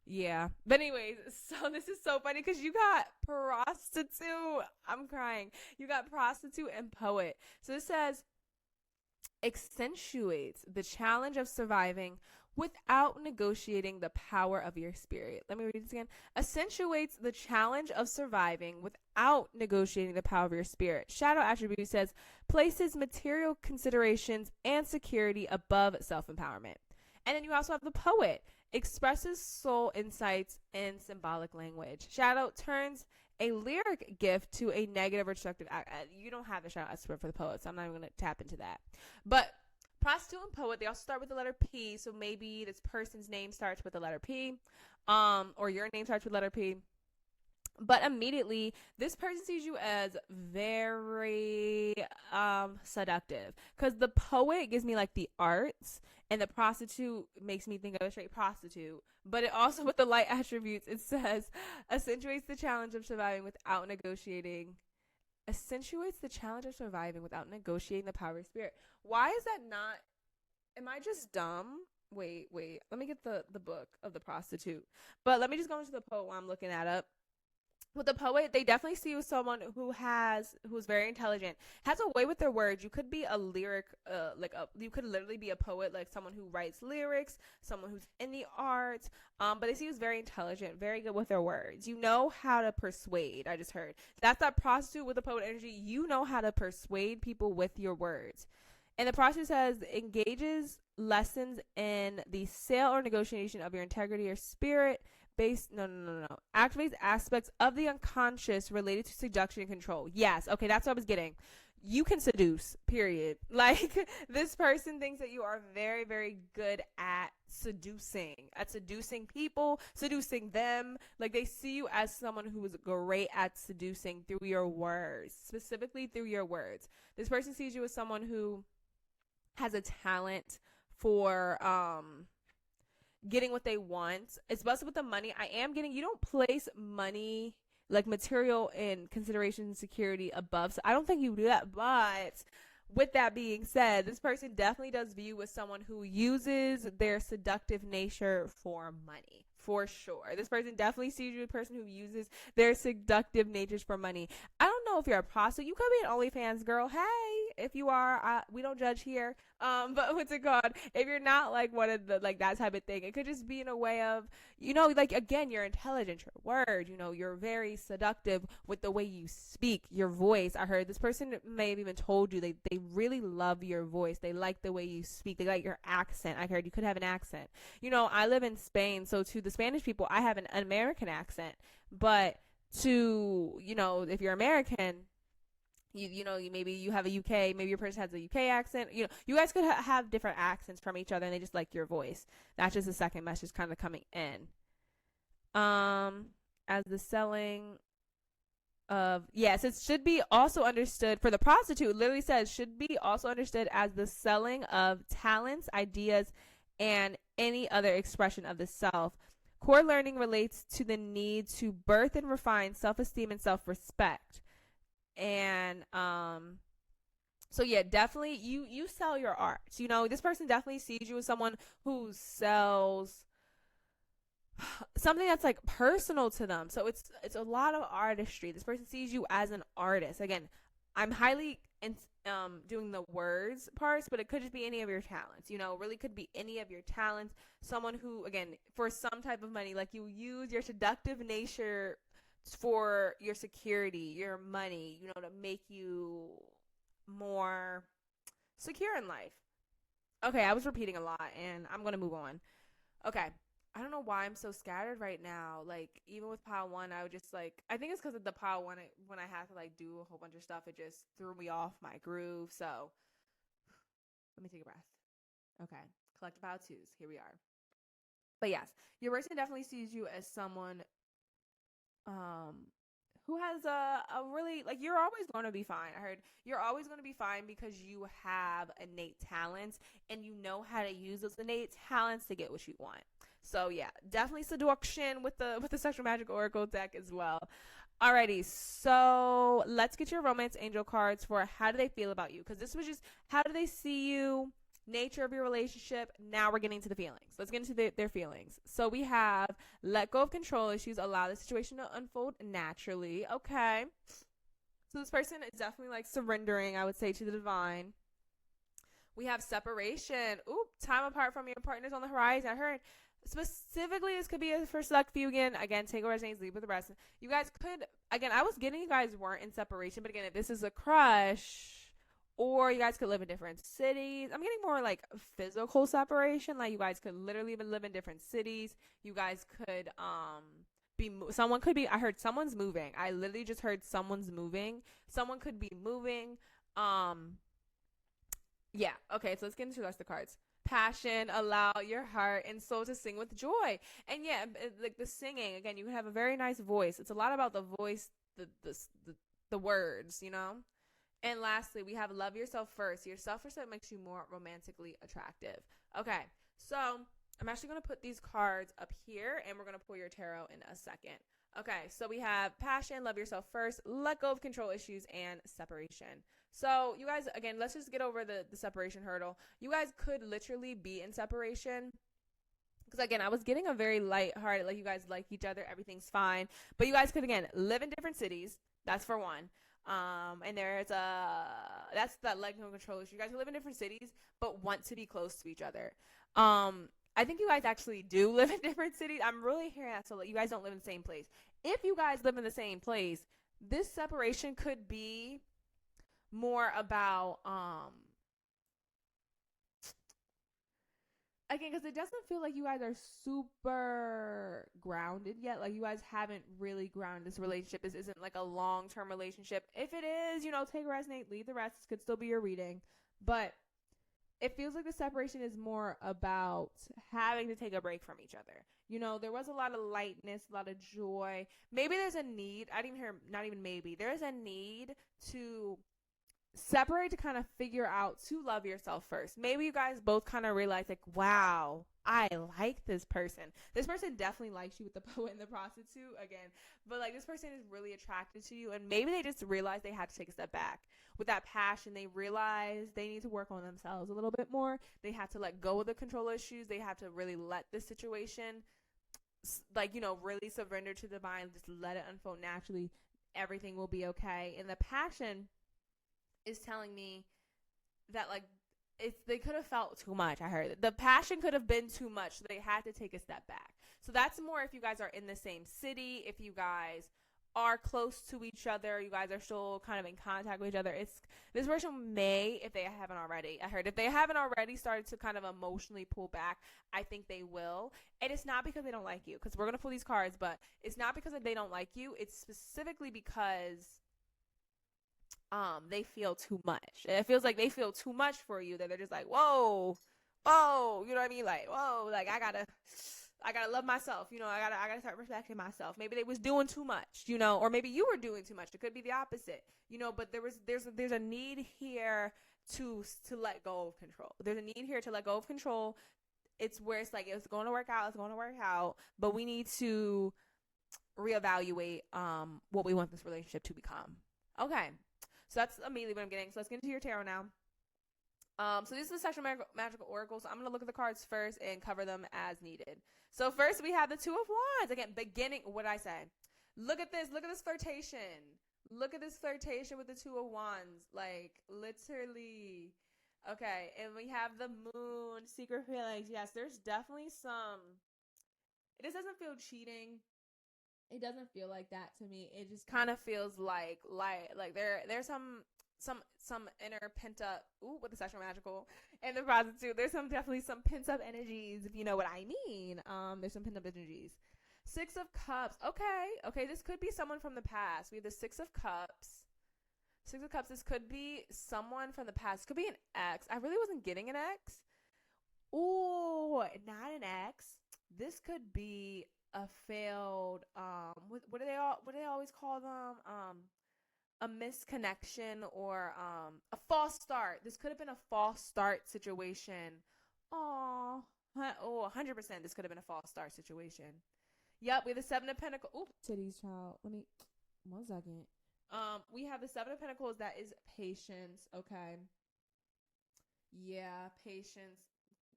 yeah. But anyways, so this is so funny because you got prostitute. I'm crying. You got prostitute and poet. So this says, accentuates the challenge of surviving without negotiating the power of your spirit. Let me read this again. Accentuates the challenge of surviving without negotiating the power of your spirit. Shadow attribute says places material considerations and security above self-empowerment. And then you also have the poet, expresses soul insights in symbolic language. Shadow turns a lyric gift to a negative or destructive act. You don't have the shadow aspect for the poet, so I'm not even going to tap into that. But prostitute and poet, they also start with the letter P, so maybe this person's name starts with the letter P, or your name starts with letter P. But immediately, this person sees you as very seductive. Because the poet gives me like the arts, and the prostitute makes me think of a straight prostitute. But it also, with the light attributes, it says, accentuates the challenge of surviving without negotiating. Accentuates the challenge of surviving without negotiating the power of spirit. Why is that not? Am I just dumb? Wait. Let me get the book of the prostitute. But let me just go into the poet while I'm looking that up. With the poet, they definitely see you as someone who's very intelligent, has a way with their words. You could be a lyric, you could literally be a poet, like someone who writes lyrics, someone who's in the arts. But they see you as very intelligent, very good with their words. You know how to persuade. I just heard that's that prostitute with the poet energy. You know how to persuade people with your words. And the prostitute says engages lessons in the sale or negotiation of your integrity or spirit. Activates aspects of the unconscious related to seduction and control. Yes. Okay, that's what I was getting. You can seduce, period. Like, this person thinks that you are very, very good at seducing people, seducing them. Like, they see you as someone who is great at seducing through your words, specifically through your words. This person sees you as someone who has a talent for, getting what they want. It's busted with the money. You don't place money, like material and consideration and security above. So I don't think you do that. But with that being said, this person definitely does view as someone who uses their seductive nature for money. For sure. This person definitely sees you as a person who uses their seductive natures for money. I don't know if you're a prostitute. You could be an OnlyFans girl. Hey, if you are, we don't judge here. But what's it called? If you're not like one of the, like that type of thing, it could just be in a way of, like, again, you're intelligent, your words, you're very seductive with the way you speak, your voice. I heard this person may have even told you they really love your voice. They like the way you speak. They like your accent. I heard you could have an accent. I live in Spain, so to the Spanish people, I have an American accent. But to, if you're American, maybe you have a UK, maybe your person has a UK accent. You guys could have different accents from each other, and they just like your voice. That's just the second message kind of coming in. As the selling of, yes, it should be also understood for the prostitute. Literally says should be also understood as the selling of talents, ideas, and any other expression of the self. Core learning relates to the need to birth and refine self-esteem and self-respect. And so yeah, definitely you sell your art. This person definitely sees you as someone who sells something that's like personal to them. So it's a lot of artistry. This person sees you as an artist. Again, I'm highly doing the words parts, but it could just be any of your talents. Really could be any of your talents. Someone who, again, for some type of money, like you use your seductive nature for your security, your money, to make you more secure in life. Okay, I was repeating a lot, and I'm going to move on. Okay, I don't know why I'm so scattered right now. Like, even with pile one, I would just, like, I think it's because of the pile one, when I had to, like, do a whole bunch of stuff, it just threw me off my groove. So, let me take a breath. Okay, collect pile twos. Here we are. But yes, your person definitely sees you as someone who has a really, like, you're always going to be fine. I heard you're always going to be fine because you have innate talents and you know how to use those innate talents to get what you want. So yeah, definitely seduction with the Sexual Magic Oracle deck as well. Alrighty, so let's get your romance angel cards for how do they feel about you, because this was just how do they see you, nature of your relationship. Now we're getting to the feelings. Let's get into their feelings. So we have let go of control issues, allow the situation to unfold naturally. Okay, so this person is definitely like surrendering, I would say, to the divine. We have separation. Oop, time apart from your partners on the horizon. I heard specifically this could be for select few again. Again, take what resonates, leave with the rest. You guys could, again, I was getting you guys weren't in separation, but again, if this is a crush, or you guys could live in different cities. I'm getting more like physical separation. Like you guys could literally even live in different cities. You guys could someone could be, I heard someone's moving. I literally just heard someone's moving. Someone could be moving. Yeah. Okay. So let's get into the rest of the cards. Passion, allow your heart and soul to sing with joy. And yeah, like the singing, again, you can have a very nice voice. It's a lot about the voice, the words, you know? And lastly, we have love yourself first. Your self-first makes you more romantically attractive. Okay. So I'm actually going to put these cards up here and we're going to pull your tarot in a second. Okay, so we have passion, love yourself first, let go of control issues, and separation. So you guys, again, let's just get over the separation hurdle. You guys could literally be in separation. Because, again, I was getting a very light-hearted, like you guys like each other, everything's fine. But you guys could, again, live in different cities. That's for one. And that's that letting go of control issue. You guys live in different cities, but want to be close to each other. I think you guys actually do live in different cities. I'm really hearing that. So like, you guys don't live in the same place. If you guys live in the same place, this separation could be more about, again, because it doesn't feel like you guys are super grounded yet. Like you guys haven't really grounded this relationship. This isn't like a long-term relationship. If it is, you know, take resonate, leave the rest. This could still be your reading. But it feels like the separation is more about having to take a break from each other. You know, there was a lot of lightness, a lot of joy. Maybe there's a need. I didn't hear, not even maybe. There's a need to separate, to kind of figure out to love yourself first. Maybe you guys both kind of realize like, wow, I like this person. This person definitely likes you with the poet and the prostitute again. But like this person is really attracted to you and maybe they just realize they had to take a step back. With that passion, they realize they need to work on themselves a little bit more. They have to let go of the control issues. They have to really let this situation, like, you know, really surrender to the divine. Just let it unfold naturally. Everything will be okay. And the passion is telling me that like they could have felt too much. I heard the passion could have been too much, so they had to take a step back. So that's more if you guys are in the same city, if you guys are close to each other, you guys are still kind of in contact with each other. It's this person may, if they haven't already, I heard if they haven't already started to kind of emotionally pull back, I think they will. And it's not because they don't like you, because we're gonna pull these cards, but it's not because they don't like you. It's specifically because they feel too much. It feels like they feel too much for you, that they're just like, whoa, you know what I mean? Like, whoa, like I gotta love myself, you know, I gotta start respecting myself. Maybe they was doing too much, you know, or maybe you were doing too much. It could be the opposite, you know, but there's a need here to let go of control. There's a need here to let go of control. It's where it's like, it's going to work out, but we need to reevaluate what we want this relationship to become. Okay. So that's immediately what I'm getting. So let's get into your tarot now. So this is the Sexual Magical Oracle. So I'm going to look at the cards first and cover them as needed. So first we have the Two of Wands. Again, beginning, what did I say? Look at this. Look at this flirtation. Look at this flirtation with the Two of Wands. Like, literally. Okay, and we have the Moon, secret feelings. Yes, there's definitely some. This doesn't feel cheating. It doesn't feel like that to me. It just kind of feels like there's some inner pent up with the sexual magical and the prostitute. There's definitely some pent up energies, if you know what I mean. There's some pent up energies. Six of Cups. Okay, this could be someone from the past. We have the Six of Cups. Six of Cups. This could be someone from the past. Could be an ex. I really wasn't getting an ex. Ooh, not an ex. This could be a failed what do they always call them, a misconnection, or a false start. This could have been a false start situation. Oh, 100% this could have been a false start situation. Yep, we have the Seven of Pentacles. Ooh, titties, child. Let me 1 second. We have the Seven of Pentacles. That is patience. Okay, yeah, patience.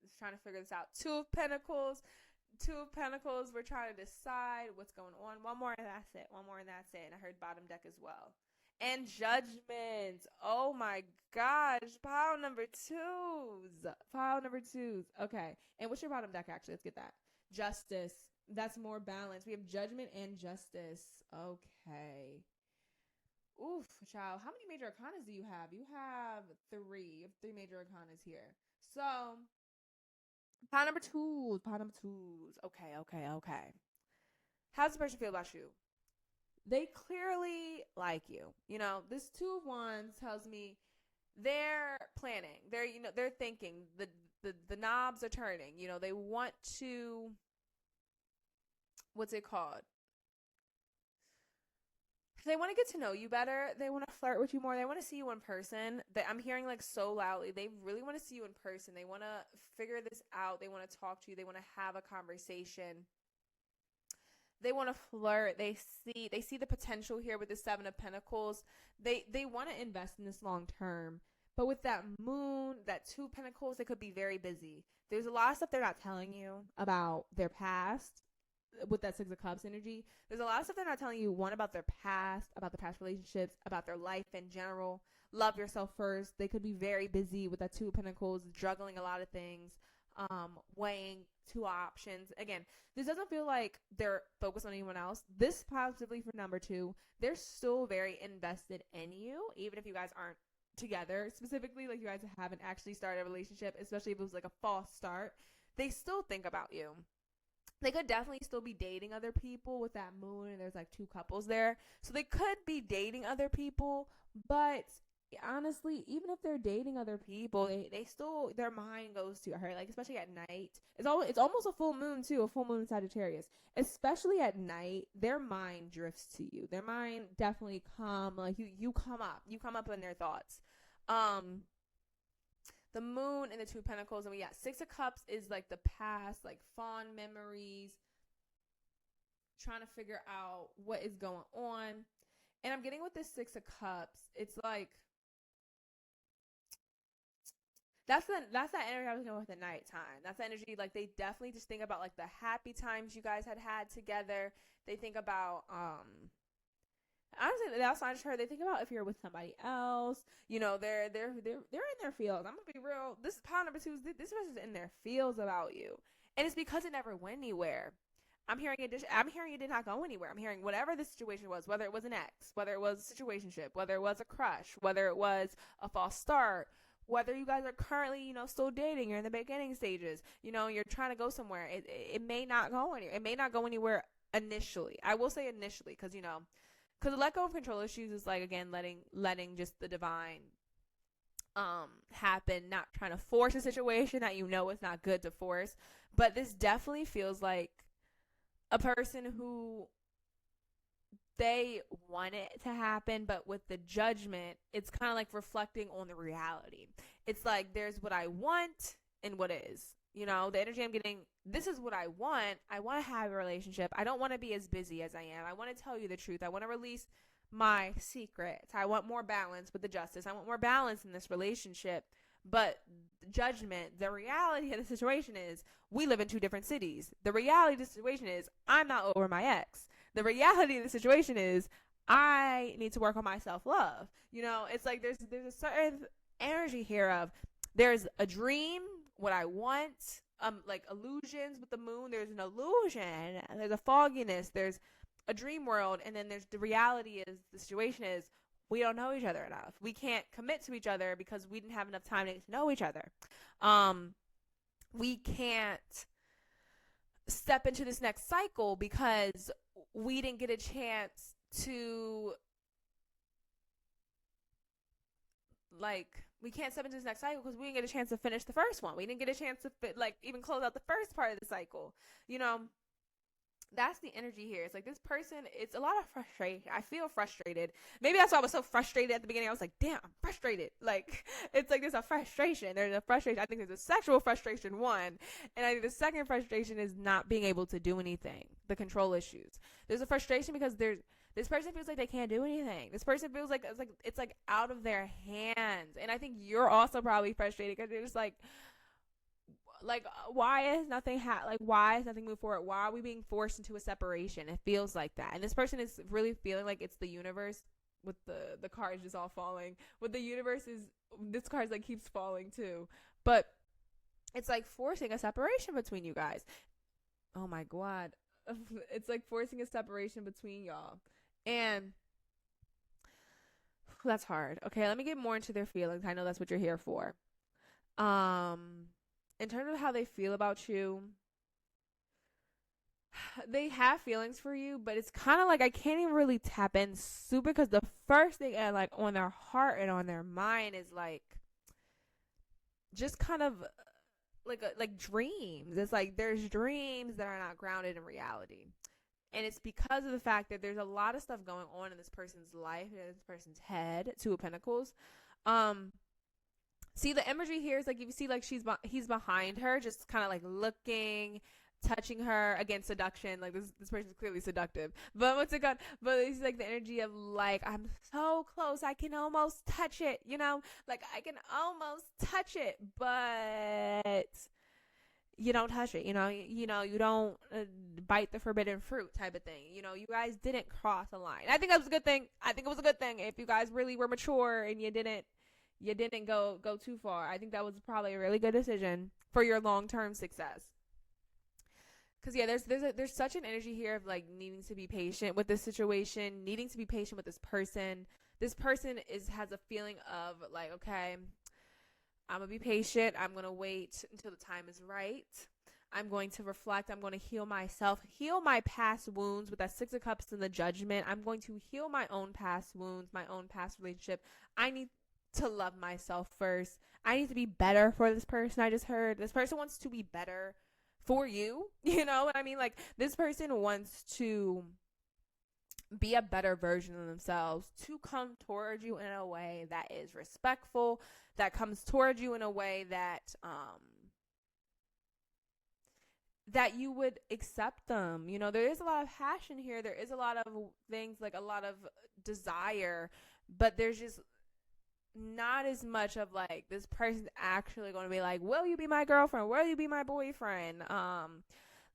Just trying to figure this out. Two of Pentacles, we're trying to decide what's going on. One more and that's it. And I heard bottom deck as well. and judgment. Oh my gosh. Pile number twos. Pile number twos. Okay. And what's your bottom deck, actually? Let's get that. Justice. That's more balanced. We have judgment and justice. Okay. Oof, child. How many major arcanas do you have? You have three. You have three major arcanas here. So, pile number twos. Pile number twos. Okay. How does the person feel about you? They clearly like you. You know, this Two of Wands tells me they're planning. They're thinking. The knobs are turning. You know, they want to, what's it called? They want to get to know you better. They want to flirt with you more. They want to see you in person. I'm hearing like so loudly. They really want to see you in person. They want to figure this out. They want to talk to you. They want to have a conversation. They want to flirt. They see the potential here with the Seven of Pentacles. They want to invest in this long term. But with that moon, that Two of Pentacles, they could be very busy. There's a lot of stuff they're not telling you about their past. With that Six of Cups energy, there's a lot of stuff they're not telling you. One, about their past, about the past relationships, about their life in general. Love yourself first. They could be very busy with that Two of Pentacles, juggling a lot of things, weighing two options. Again, this doesn't feel like they're focused on anyone else. This positively for number two, they're still very invested in you, even if you guys aren't together. Specifically, like you guys haven't actually started a relationship, especially if it was like a false start. They still think about you. They could definitely still be dating other people with that moon, and there's like two couples there. So they could be dating other people, but honestly, even if they're dating other people, they still, their mind goes to her, like especially at night. It's almost a full moon too, a full moon in Sagittarius. Especially at night, their mind drifts to you. Their mind definitely like you come up in their thoughts. The moon and the Two of Pentacles, and we got Six of Cups is like the past, like fond memories, trying to figure out what is going on. And I'm getting with this Six of Cups, it's like that's that energy I was going with at nighttime. That's the energy, like they definitely just think about like the happy times you guys had together. They think about honestly, that's not just her. They think about if you're with somebody else. You know, they're in their feels. I'm gonna be real. This is pile number two. This person's in their feels about you, and it's because it never went anywhere. I'm hearing it did not go anywhere. I'm hearing whatever the situation was, whether it was an ex, whether it was a situationship, whether it was a crush, whether it was a false start, whether you guys are currently, you know, still dating, you're in the beginning stages, you know, you're trying to go somewhere. It may not go anywhere. It may not go anywhere initially. I will say initially, because you know. Because let go of control issues is like, again, letting just the divine happen, not trying to force a situation that you know is not good to force. But this definitely feels like a person who they want it to happen, but with the judgment, it's kind of like reflecting on the reality. It's like there's what I want and what is. You know, the energy I'm getting, this is what I want. I want to have a relationship. I don't want to be as busy as I am. I want to tell you the truth. I want to release my secrets. I want more balance with the justice. I want more balance in this relationship. But judgment, the reality of the situation is we live in two different cities. The reality of the situation is I'm not over my ex. The reality of the situation is I need to work on my self-love. You know, it's like there's a certain energy here of there's a dream, what I want, like illusions with the moon. There's an illusion, there's a fogginess, there's a dream world, and then there's the reality is the situation is we don't know each other enough. We can't commit to each other because we didn't have enough time to get to know each other. We can't step into this next cycle because we didn't get a chance to, like, we can't step into this next cycle because we didn't get a chance to finish the first one. We didn't get a chance to even close out the first part of the cycle. You know, that's the energy here. It's like this person, it's a lot of frustration. I feel frustrated. Maybe that's why I was so frustrated at the beginning. I was like, damn, I'm frustrated. Like, it's like there's a frustration. There's a frustration. I think there's a sexual frustration, one. And I think the second frustration is not being able to do anything, the control issues. There's a frustration because this person feels like they can't do anything. This person feels like it's like out of their hands. And I think you're also probably frustrated because you're just like why is nothing why is nothing moved forward? Why are we being forced into a separation? It feels like that. And this person is really feeling like it's the universe with the cards just all falling. With the universe is this card's like keeps falling too. But it's like forcing a separation between you guys. Oh my god. It's like forcing a separation between y'all. And that's hard. Okay, let me get more into their feelings. I know that's what you're here for. In terms of how they feel about you, they have feelings for you, but it's kind of like I can't even really tap in super because the first thing like on their heart and on their mind is like just kind of like dreams. It's like there's dreams that are not grounded in reality. And it's because of the fact that there's a lot of stuff going on in this person's life, in this person's head. Two of Pentacles. See, the imagery here is like if you see like he's behind her, just kind of like looking, touching her. Again, seduction. Like this person's clearly seductive. But what's it called? But it's like the energy of like I'm so close, I can almost touch it. You know, like I can almost touch it, but you don't touch it. You know, you don't bite the forbidden fruit type of thing. You know, you guys didn't cross a line. I think that was a good thing. I think it was a good thing if you guys really were mature and you didn't go too far. I think that was probably a really good decision for your long-term success. Because yeah, there's such an energy here of like needing to be patient with this situation, needing to be patient with this person. This person has a feeling of like, okay, I'm gonna be patient. I'm gonna wait until the time is right. I'm going to reflect. I'm going to heal myself, heal my past wounds with that Six of Cups and the Judgment. I'm going to heal my own past wounds, my own past relationship. I need to love myself first. I need to be better for this person. I just heard this person wants to be better for you. You know what I mean? Like this person wants to be a better version of themselves, to come towards you in a way that is respectful, that comes towards you in a way that that you would accept them. You know, there is a lot of passion here. There is a lot of things, like a lot of desire, but there's just not as much of like this person's actually going to be like, will you be my girlfriend? Will you be my boyfriend?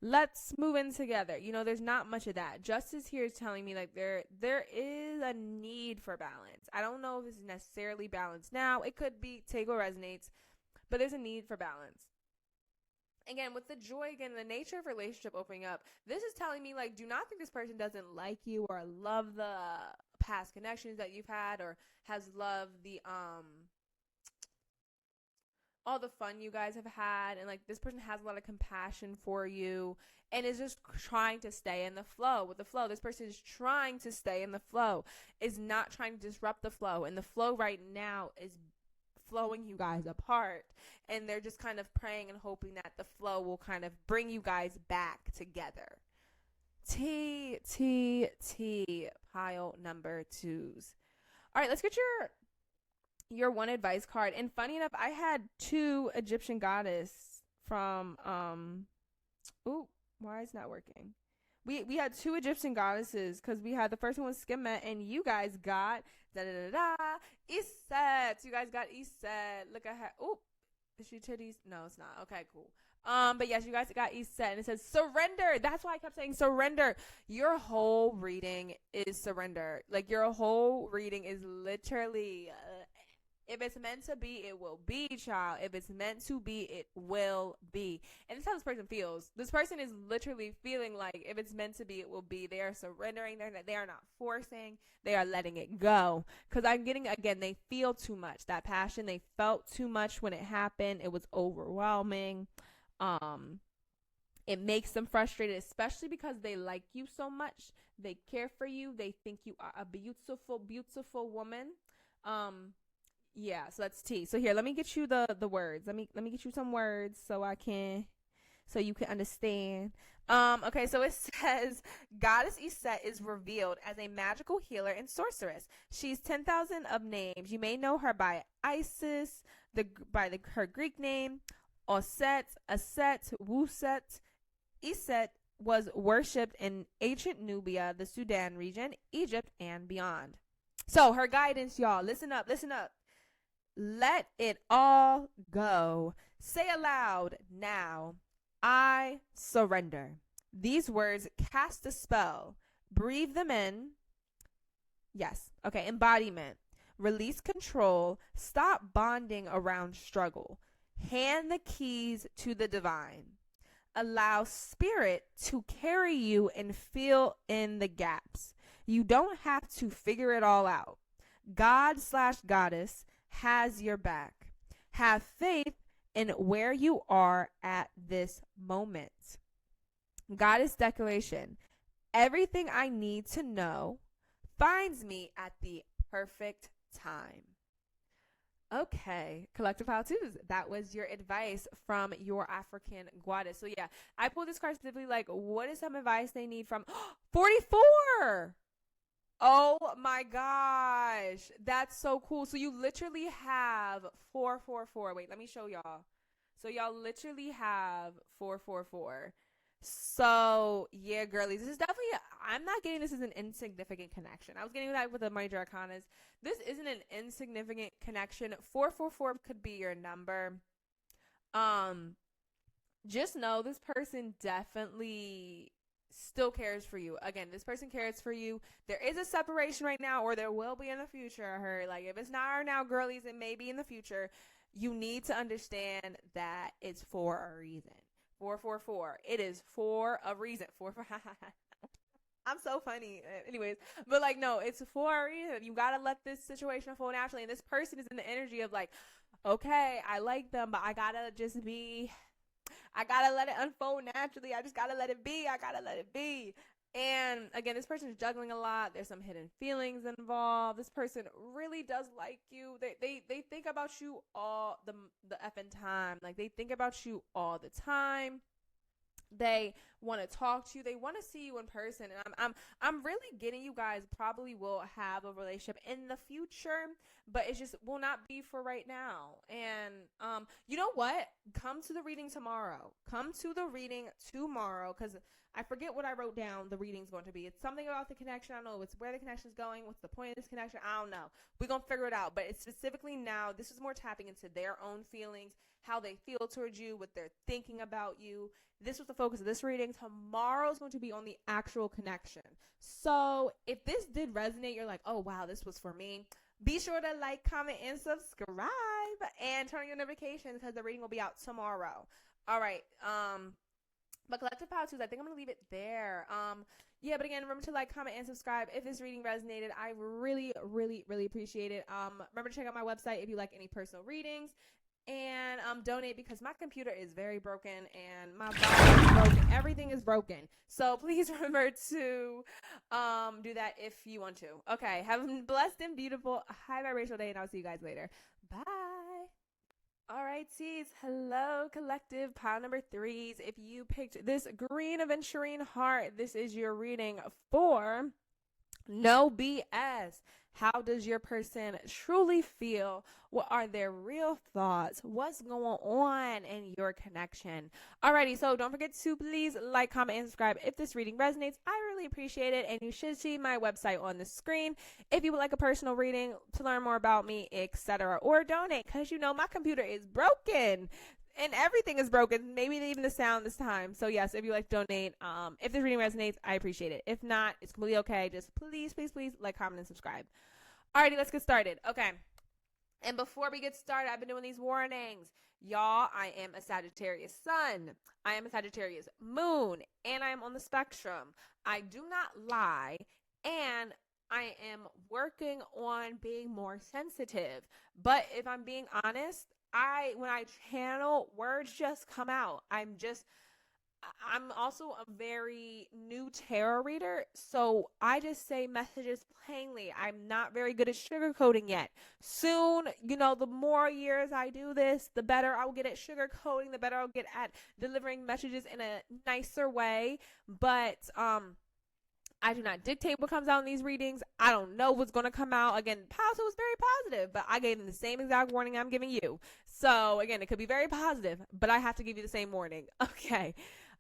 Let's move in together. You know, there's not much of that. Justice here is telling me like there is a need for balance. I don't know if it's necessarily balance now. It could be, take what resonates, but there's a need for balance. Again, with the joy, again, the nature of relationship opening up, this is telling me like, do not think this person doesn't like you or love the past connections that you've had or has loved the all the fun you guys have had, and like this person has a lot of compassion for you and is just trying to stay in the flow. With the flow, this person is trying to stay in the flow, is not trying to disrupt the flow, and the flow right now is flowing you guys apart, and they're just kind of praying and hoping that the flow will kind of bring you guys back together. T pile number 2s. All right, let's get your one advice card. And funny enough, I had 2 Egyptian goddess from ooh, why is it not working? We had 2 Egyptian goddesses because we had the first one was Skemet, and you guys got Iset. You guys got Iset. Look at her. Ooh, is she titties? No, it's not. Okay, cool. But yes, you guys got Iset, and it says surrender. That's why I kept saying surrender. Your whole reading is surrender. Like your whole reading is literally. If it's meant to be, it will be, child. If it's meant to be, it will be. And this is how this person feels. This person is literally feeling like if it's meant to be, it will be. They are surrendering. They are not forcing. They are letting it go. Because I'm getting, again, they feel too much. That passion, they felt too much when it happened. It was overwhelming. It makes them frustrated, especially because they like you so much. They care for you. They think you are a beautiful, beautiful woman. Yeah, so that's T. So here, let me get you the words. Let me get you some words so you can understand. Okay, so it says Goddess Iset is revealed as a magical healer and sorceress. She's 10,000 of names. You may know her by Isis, her Greek name, Oset, Aset, Wuset. Iset was worshipped in ancient Nubia, the Sudan region, Egypt, and beyond. So her guidance, y'all, listen up. Let it all go. Say aloud now, I surrender. These words cast a spell. Breathe them in. Yes. Okay. Embodiment. Release control. Stop bonding around struggle. Hand the keys to the divine. Allow spirit to carry you and fill in the gaps. You don't have to figure it all out. God/goddess has your back. Have faith in where you are at this moment. Goddess declaration. Everything I need to know finds me at the perfect time. Okay, collective how to's. That was your advice from your African goddess. So yeah, I pulled this card specifically like, what is some advice they need from 44? Oh my gosh, that's so cool. So you literally have 444. Wait, let me show y'all. So y'all literally have 444. So yeah, girlies, this is definitely. I'm not getting this as an insignificant connection. I was getting that with the major arcanas. This isn't an insignificant connection. 444 could be your number. Just know this person definitely still cares for you. Again, this person cares for you. There is a separation right now, or there will be in the future. I heard, like, if it's not right now, girlies, it may be in the future. You need to understand that it's for a reason. 444. It is for a reason. I'm so funny. Anyways, but like, no, it's for a reason. You gotta let this situation unfold naturally. And this person is in the energy of like, okay, I like them, but I gotta let it unfold naturally. I just gotta let it be. I gotta let it be. And again, this person is juggling a lot. There's some hidden feelings involved. This person really does like you. They think about you all the effing time. Like, they think about you all the time. They want to talk to you. They want to see you in person. And I'm really getting you guys probably will have a relationship in the future, but it just will not be for right now. And you know what? Come to the reading tomorrow. Come to the reading tomorrow, because I forget what I wrote down the reading's going to be. It's something about the connection. I don't know. It's where the connection is going. What's the point of this connection? I don't know. We're going to figure it out. But it's specifically now, this is more tapping into their own feelings, how they feel towards you, what they're thinking about you. This was the focus of this reading. Tomorrow is going to be on the actual connection. So if this did resonate, you're like, oh, wow, this was for me. Be sure to like, comment, and subscribe, and turn on your notifications, because the reading will be out tomorrow. All right. But collective how to's, I think I'm going to leave it there. Yeah, but again, remember to like, comment, and subscribe if this reading resonated. I really, really, really appreciate it. Remember to check out my website if you like any personal readings. And donate, because my computer is very broken and my body is broken. Everything is broken. So please remember to do that if you want to. Okay, have a blessed and beautiful high vibrational day, and I'll see you guys later. Bye. All right, T's. Hello, collective pile number 3s. If you picked this green aventurine heart, this is your reading for No BS. How does your person truly feel? What are their real thoughts? What's going on in your connection? Alrighty, so don't forget to please like, comment, and subscribe if this reading resonates. I really appreciate it, and you should see my website on the screen if you would like a personal reading, to learn more about me, etc., or donate, because you know my computer is broken. And everything is broken, maybe even the sound this time. So yes, if you like to donate, if this reading resonates, I appreciate it. If not, it's completely okay. Just please, please, please like, comment, and subscribe. Alrighty, let's get started. Okay. And before we get started, I've been doing these warnings. Y'all, I am a Sagittarius sun. I am a Sagittarius moon. And I am on the spectrum. I do not lie. And I am working on being more sensitive. But if I'm being honest, when I channel, words just come out. I'm also a very new tarot reader, so I just say messages plainly. I'm not very good at sugarcoating yet. Soon, the more years I do this, the better I'll get at sugarcoating, the better I'll get at delivering messages in a nicer way. But I do not dictate what comes out in these readings. I don't know what's going to come out. Again, Paolo was very positive, but I gave him the same exact warning I'm giving you. So again, it could be very positive, but I have to give you the same warning. Okay.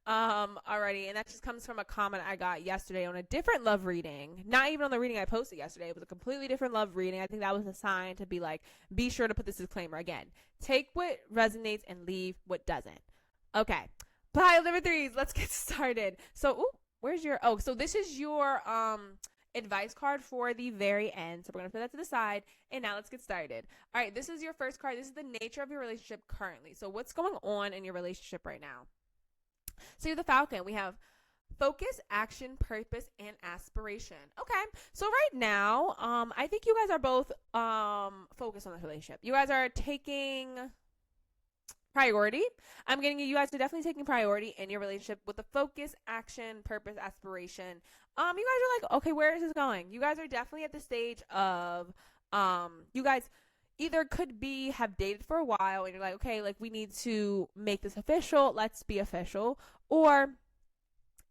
Alrighty. And that just comes from a comment I got yesterday on a different love reading. Not even on the reading I posted yesterday. It was a completely different love reading. I think that was a sign to be like, be sure to put this disclaimer again. Take what resonates and leave what doesn't. Okay. Pile number 3s. Let's get started. So, where's your, so this is your, advice card for the very end. So we're going to put that to the side. And now let's get started. All right, this is your first card. This is the nature of your relationship currently. So what's going on in your relationship right now? So you have the Falcon. We have focus, action, purpose, and aspiration. Okay. So right now, I think you guys are both focused on this relationship. You guys are taking priority. I'm getting you guys are definitely taking priority in your relationship with the focus, action, purpose, aspiration. You guys are like, okay, where is this going? You guys are definitely at the stage of you guys either could be have dated for a while and you're like, okay, like we need to make this official, let's be official. Or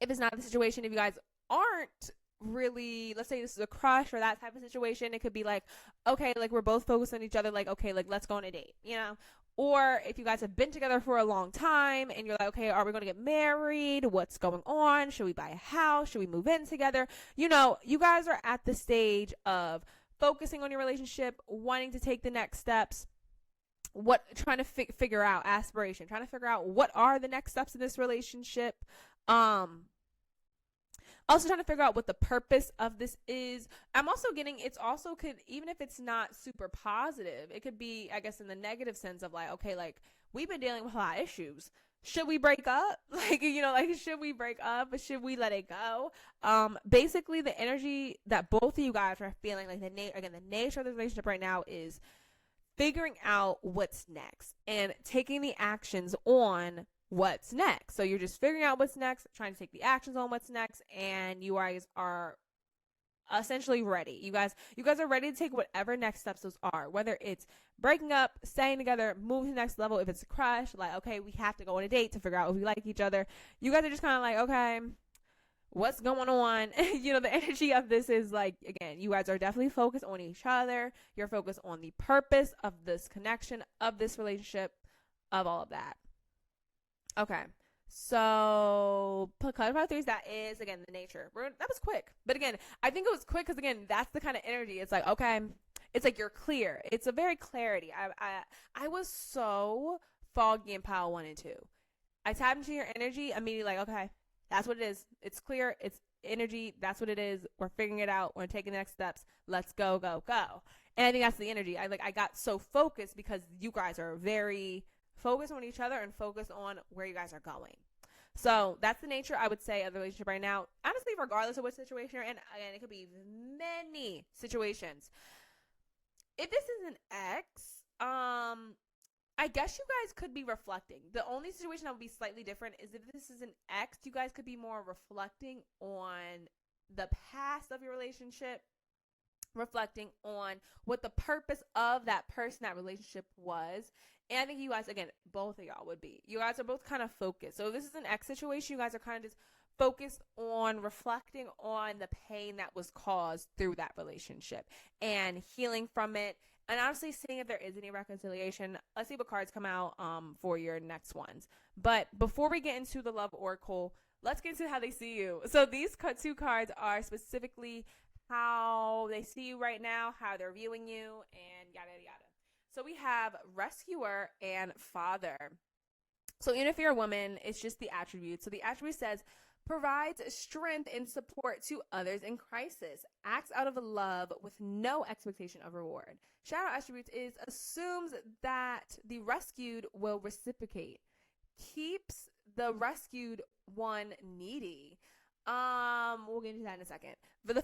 if it's not the situation, if you guys aren't really, let's say this is a crush or that type of situation, it could be like, okay, like we're both focused on each other, like, okay, like let's go on a date, you know? Or if you guys have been together for a long time and you're like, okay, are we going to get married? What's going on? Should we buy a house? Should we move in together? You know, you guys are at the stage of focusing on your relationship, wanting to take the next steps, trying to figure out aspiration, trying to figure out what are the next steps in this relationship. Also trying to figure out what the purpose of this is. I'm also getting, it's also could, even if it's not super positive, it could be, I guess, in the negative sense of like, okay, like we've been dealing with a lot of issues. Should we break up? Like, you know, like should we break up or should we let it go? Basically the energy that both of you guys are feeling, like the nature of the relationship right now is figuring out what's next and taking the actions on what's next. So you're just figuring out what's next, trying to take the actions on what's next, and you guys are essentially ready. You guys are ready to take whatever next steps those are, whether it's breaking up, staying together, moving to the next level. If it's a crush, like, okay, we have to go on a date to figure out if we like each other. You guys are just kind of like, okay, what's going on? You know, the energy of this is like, again, you guys are definitely focused on each other. You're focused on the purpose of this connection, of this relationship, of all of that. Okay, so clarify threes. That is again the nature. That was quick, but again, I think it was quick because again, that's the kind of energy. It's like, okay, it's like you're clear. It's a very clarity. I was so foggy in pile 1 and 2. I tapped into your energy immediately. Like, okay, that's what it is. It's clear. It's energy. That's what it is. We're figuring it out. We're taking the next steps. Let's go, go, go. And I think that's the energy. I got so focused because you guys are very focus on each other and focus on where you guys are going. So that's the nature, I would say, of the relationship right now. Honestly, regardless of what situation you're in, again, it could be many situations. If this is an ex, I guess you guys could be reflecting. The only situation that would be slightly different is if this is an ex, you guys could be more reflecting on the past of your relationship, reflecting on what the purpose of that person, that relationship was. And I think you guys, again, both of y'all would be. You guys are both kind of focused. So if this is an ex situation, you guys are kind of just focused on reflecting on the pain that was caused through that relationship and healing from it. And honestly, seeing if there is any reconciliation. Let's see what cards come out for your next ones. But before we get into the love oracle, let's get into how they see you. So these 2 cards are specifically how they see you right now, how they're viewing you, and yada, yada. So we have rescuer and father. So even if you're a woman, it's just the attribute. So the attribute says, provides strength and support to others in crisis, acts out of love with no expectation of reward. Shadow attributes is assumes that the rescued will reciprocate, keeps the rescued one needy. We'll get into that in a second. For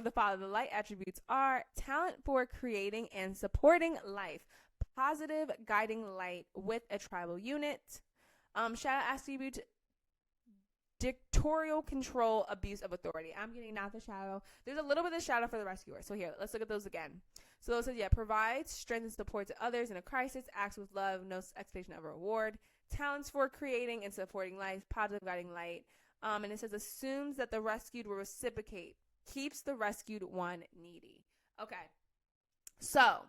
the father, the light attributes are talent for creating and supporting life, positive guiding light with a tribal unit. Shadow attribute, dictatorial control, abuse of authority. I'm getting not the shadow. There's a little bit of shadow for the rescuer. So here, let's look at those again. So those says, yeah, provides strength and support to others in a crisis, acts with love, no expectation of reward, talents for creating and supporting life, positive guiding light. And it says, assumes that the rescued will reciprocate, keeps the rescued one needy. Okay. So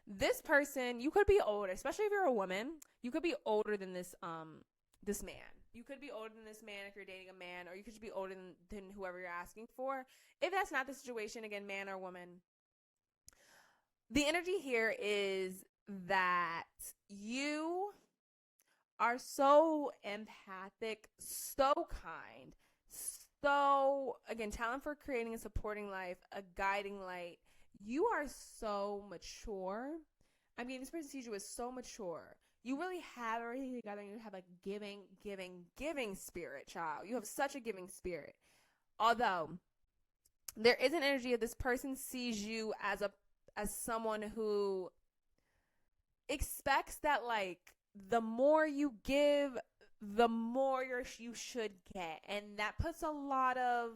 this person, you could be older, especially if you're a woman, you could be older than this man. You could be older than this man if you're dating a man, or you could just be older than whoever you're asking for. If that's not the situation, again, man or woman, the energy here is that you are so empathic, so kind, so, again, talent for creating and supporting life, a guiding light. You are so mature. I mean, this person sees you as so mature. You really have everything together, and you have a giving spirit, child. You have such a giving spirit. Although there is an energy of this person sees you as someone who expects that, like, the more you give, the more you should get, and that puts a lot of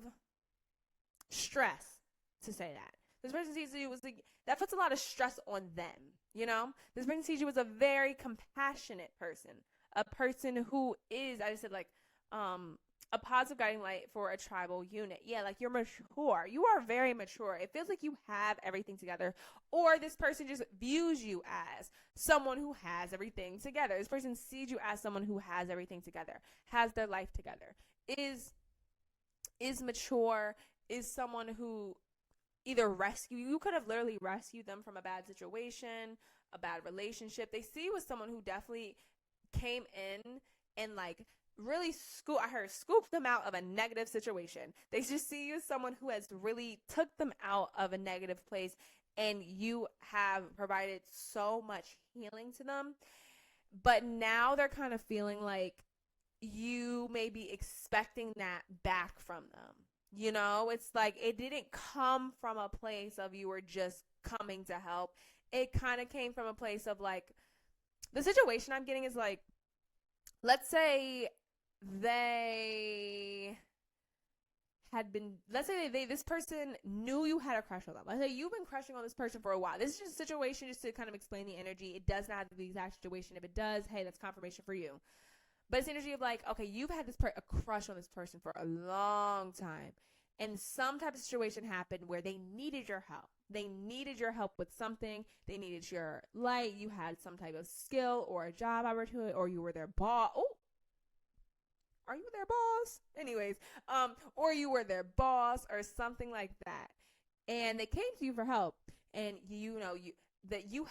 stress, to say that. This person sees you as like, that puts a lot of stress on them, you know? This person sees you as a very compassionate person, a person who is, I just said, like, a positive guiding light for a tribal unit. Yeah, like, you're mature. You are very mature. It feels like you have everything together. Or this person just views you as someone who has everything together. This person sees you as someone who has everything together, has their life together, is mature, is someone who either you could have literally rescued them from a bad situation, a bad relationship. They see you as someone who definitely came in and, like, really scooped them out of a negative situation. They just see you as someone who has really took them out of a negative place, and you have provided so much healing to them. But now they're kind of feeling like you may be expecting that back from them. You know, it's like it didn't come from a place of you were just coming to help. It kind of came from a place of, like, the situation I'm getting is, like, let's say this person knew you had a crush on them. Let's say you've been crushing on this person for a while. This is just a situation just to kind of explain the energy. It does not have to be the exact situation. If it does, hey, that's confirmation for you. But it's energy of, like, okay, you've had a crush on this person for a long time, and some type of situation happened where they needed your help. They needed your help with something. They needed your light. You had some type of skill or a job opportunity, or you were their boss. Oh, are you their boss? Anyways, or you were their boss or something like that, and they came to you for help, and you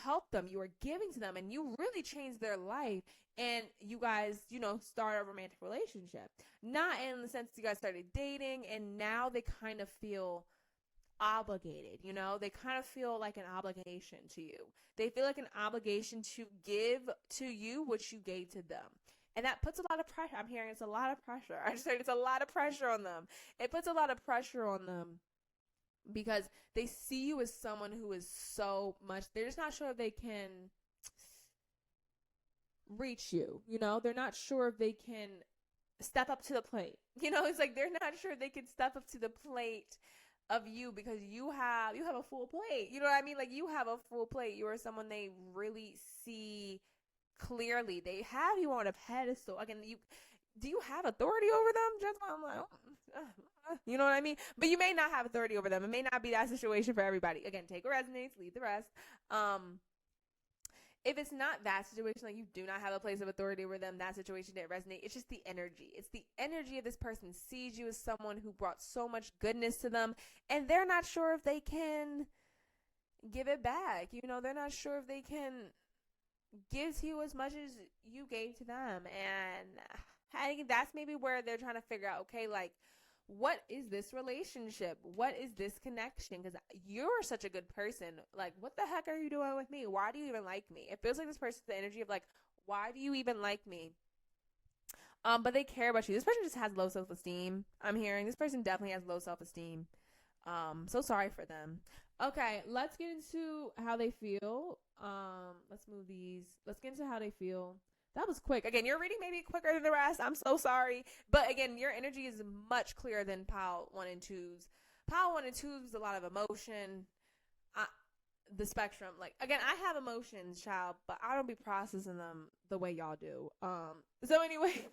helped them. You were giving to them, and you really changed their life. And you guys, start a romantic relationship. Not in the sense you guys started dating, and now they kind of feel obligated. They kind of feel like an obligation to you. They feel like an obligation to give to you what you gave to them. And that puts a lot of pressure. I'm hearing it's a lot of pressure. I just heard it's a lot of pressure on them. It puts a lot of pressure on them because they see you as someone who is so much. They're just not sure if they can reach you. They're not sure if they can step up to the plate. It's like they're not sure they can step up to the plate of you because you have a full plate. You know what I mean? Like, you have a full plate. You are someone they really see clearly. They have you on a pedestal. Again, do you have authority over them? Just I'm like, you know what I mean? But you may not have authority over them. It may not be that situation for everybody. Again, take what resonates, leave the rest. If it's not that situation, like you do not have a place of authority over them, that situation didn't resonate. It's just the energy. It's the energy of this person sees you as someone who brought so much goodness to them, and they're not sure if they can give it back. They're not sure if they can give to you as much as you gave to them. And I think that's maybe where they're trying to figure out, okay, like, what is this relationship? What is this connection? Because you're such a good person. Like, what the heck are you doing with me? Why do you even like me? It feels like this person's the energy of, like, why do you even like me? But they care about you. This person just has low self-esteem. I'm hearing this person definitely has low self-esteem. So sorry for them. Okay, let's get into how they feel. Let's move these. Let's get into how they feel. That was quick. Again, your reading may be quicker than the rest. I'm so sorry. But again, your energy is much clearer than pile 1 and 2's. Pile 1 and 2's a lot of emotion. The spectrum. Like, again, I have emotions, child, but I don't be processing them the way y'all do. So anyway.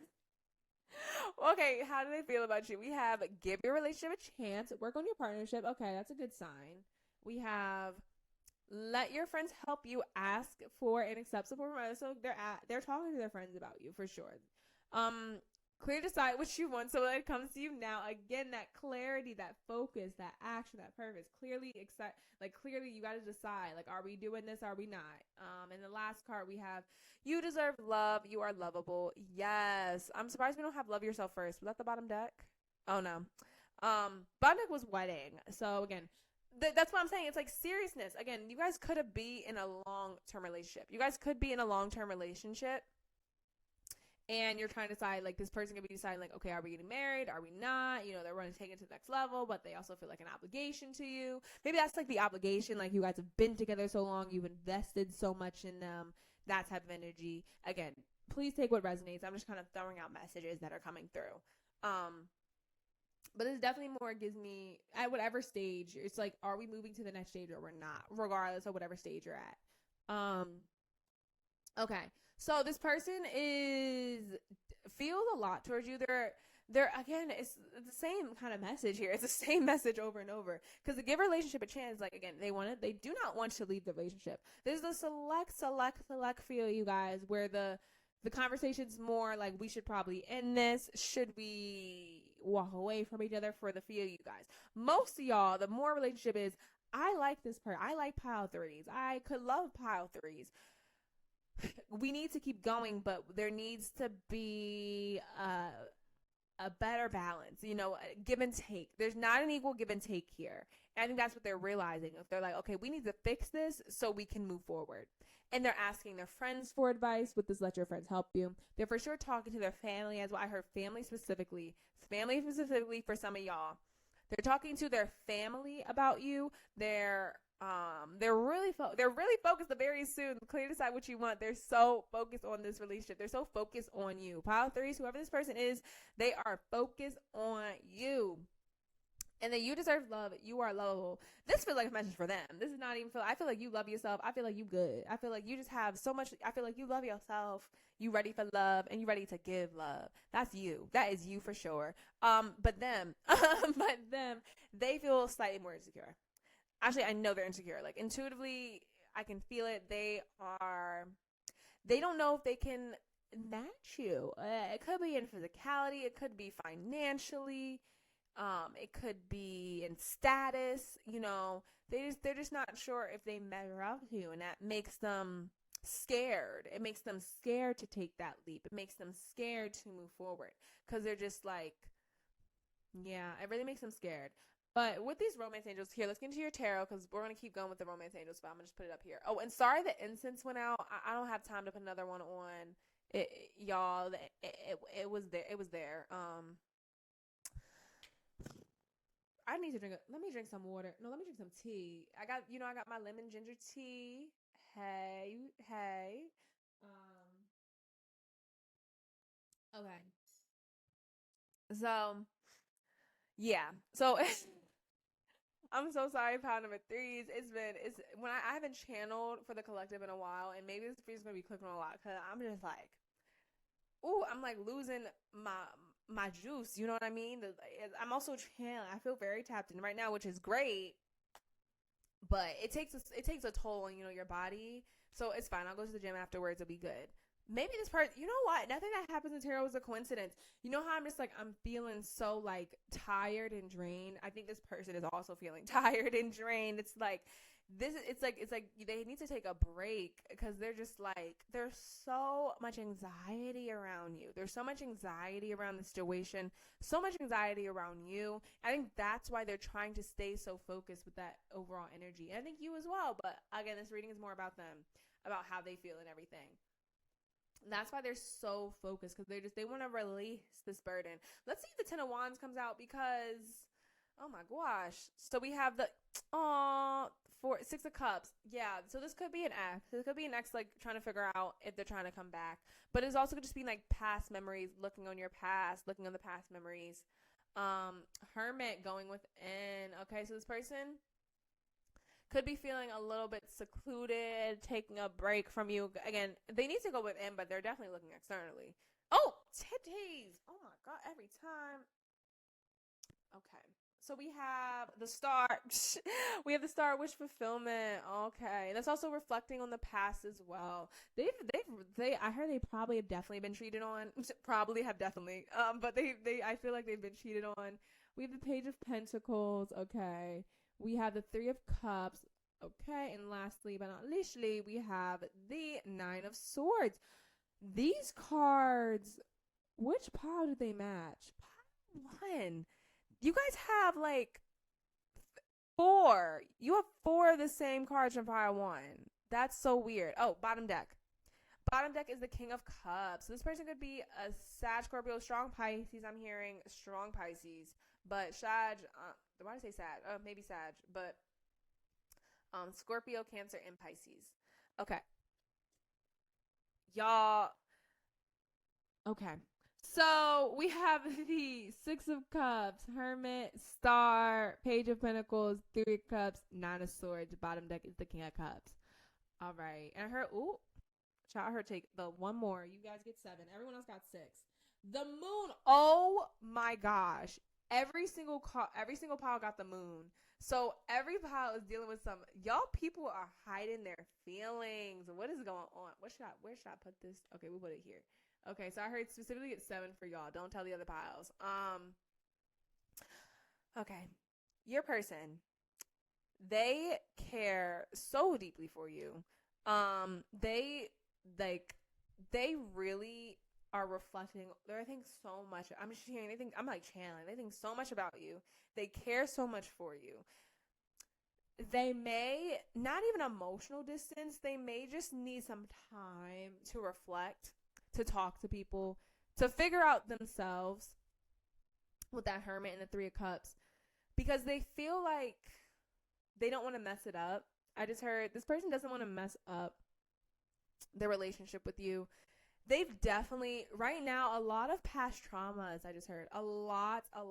Okay, how do they feel about you? We have give your relationship a chance. Work on your partnership. Okay, that's a good sign. We have let your friends help you, ask for and accept support from others. So they're talking to their friends about you for sure. Clear decide what you want. So when it comes to you now, again, that clarity, that focus, that action, that purpose. Clearly you got to decide. Like, are we doing this? Are we not? And the last card we have, you deserve love. You are lovable. Yes. I'm surprised we don't have love yourself first. Was that the bottom deck? Oh no. Bottom deck was wedding. So again, that's what I'm saying. It's like seriousness. Again, you guys could be in a long-term relationship. You guys could be in a long-term relationship, and you're trying to decide, like, this person could be deciding, like, okay, are we getting married? Are we not? You know, they're wanting to take it to the next level, but they also feel like an obligation to you. Maybe that's like the obligation, like you guys have been together so long, you've invested so much in them, that type of energy. Again, please take what resonates. I'm just kind of throwing out messages that are coming through. But this definitely more gives me, at whatever stage, it's like, are we moving to the next stage or we're not, regardless of whatever stage you're at. Okay. So this person feels a lot towards you. They're again, it's the same kind of message here. It's the same message over and over. Because to give a relationship a chance, like, again, they do not want to leave the relationship. There's a select few, you guys, where the conversation's more like, we should probably end this. Should we walk away from each other? For the few of you guys, most of y'all, the more relationship is, I like this part. I like pile threes. I could love pile threes. We need to keep going, but there needs to be a better balance, you know, give and take. There's not an equal give and take here. And I think that's what they're realizing. If they're like, okay, we need to fix this so we can move forward. And they're asking their friends for advice. With this, let your friends help you. They're for sure talking to their family, as well. I heard family specifically for some of y'all. They're talking to their family about you. They're really focused. The very soon, clearly decide what you want. They're so focused on this relationship. They're so focused on you. Pile threes, whoever this person is, they are focused on you. And then you deserve love. You are lovable. This feels like a message for them. This is not even I feel like you love yourself. I feel like you good. I feel like you just have so much. I feel like you love yourself. You ready for love, and you ready to give love. That's you. That is you for sure. But them, they feel slightly more insecure. Actually, I know they're insecure. Like, intuitively, I can feel it. They don't know if they can match you. It could be in physicality. It could be financially. It could be in status. You know, they're just not sure if they measure up to you, and that makes them scared. It makes them scared to take that leap. It makes them scared to move forward, because they're just like, yeah, it really makes them scared. But with these romance angels here, let's get into your tarot, because we're going to keep going with the romance angels, but I'm going to just put it up here. Oh, and sorry the incense went out. I don't have time to put another one on. Y'all, it was there. It was there. I need to let me drink some water. No, let me drink some tea. I got my lemon ginger tea. Hey. Okay. So, yeah. So, I'm so sorry, pound number threes. It's when I haven't channeled for the collective in a while, and maybe this video's gonna be clicking a lot, because I'm just like, ooh, I'm like losing my juice. You know what I mean? I'm also channeling. I feel very tapped in right now, which is great, but it takes a toll on, you know, your body. So it's fine. I'll go to the gym afterwards. It'll be good. Maybe this part, you know what? Nothing that happens in tarot is a coincidence. You know how I'm just like, I'm feeling so like tired and drained. I think this person is also feeling tired and drained. It's like it's like they need to take a break, because they're just like, there's so much anxiety around you. There's so much anxiety around the situation, so much anxiety around you. I think that's why they're trying to stay so focused with that overall energy. And I think you as well. But again, this reading is more about them, about how they feel and everything. That's why they're so focused, because they want to release this burden. Let's see if the Ten of Wands comes out, because oh my gosh. So we have the Six of Cups. Yeah, so this could be an ex. This could be an ex, like, trying to figure out if they're trying to come back. But it's also could just be like past memories, looking on your past, looking on the past memories. Hermit, going within. Okay, so this person could be feeling a little bit secluded, taking a break from you. Again, they need to go within, but they're definitely looking externally. Oh, titties. Oh my God, every time. Okay. So we have the star. We have the star, wish fulfillment. Okay. And that's also reflecting on the past as well. I heard they probably have definitely been cheated on. Probably have definitely. But I feel like they've been cheated on. We have the Page of Pentacles. Okay. We have the Three of Cups. Okay. And lastly, but not leastly, we have the Nine of Swords. These cards, which pile do they match? Pile 1. You guys have like four. You have four of the same cards from pile one. That's so weird. Oh, bottom deck. Bottom deck is the King of Cups. So this person could be a Sag, Scorpio, strong Pisces. I'm hearing strong Pisces, but Sag. Why did I say Sag? Maybe Sag, but Scorpio, Cancer, and Pisces. Okay, y'all. Okay, so we have the Six of Cups, Hermit, Star, Page of Pentacles, Three of Cups, Nine of Swords. Bottom deck is the King of Cups. All right, and her. Ooh, child, her take the one more. You guys get 7. Everyone else got 6. The moon. Oh my gosh. Every single pile got the moon. So every pile is dealing with some. Y'all people are hiding their feelings. What is going on? Where should I put this? Okay, we'll put it here. Okay, so I heard specifically it's 7 for y'all. Don't tell the other piles. Okay. Your person, they care so deeply for you. They like they really are reflecting. They're, I think, so much. I'm just hearing. They think I'm like channeling. They think so much about you. They care so much for you. They may not even emotional distance. They may just need some time to reflect, to talk to people, to figure out themselves with that Hermit and the Three of Cups, because they feel like they don't want to mess it up. I just heard this person doesn't want to mess up their relationship with you. They've definitely, right now, a lot of past traumas. I just heard a lot of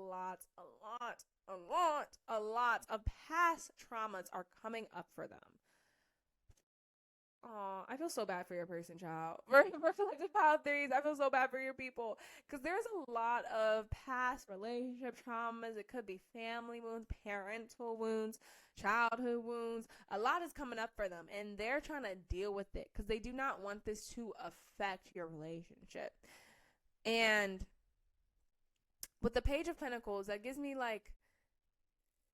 past traumas are coming up for them. Oh, I feel so bad for your person, child. For collective pile threes, I feel so bad for your people, because there's a lot of past relationship traumas. It could be family wounds, parental wounds, childhood wounds. A lot is coming up for them, and they're trying to deal with it because they do not want this to affect your relationship. And with the Page of Pentacles, that gives me like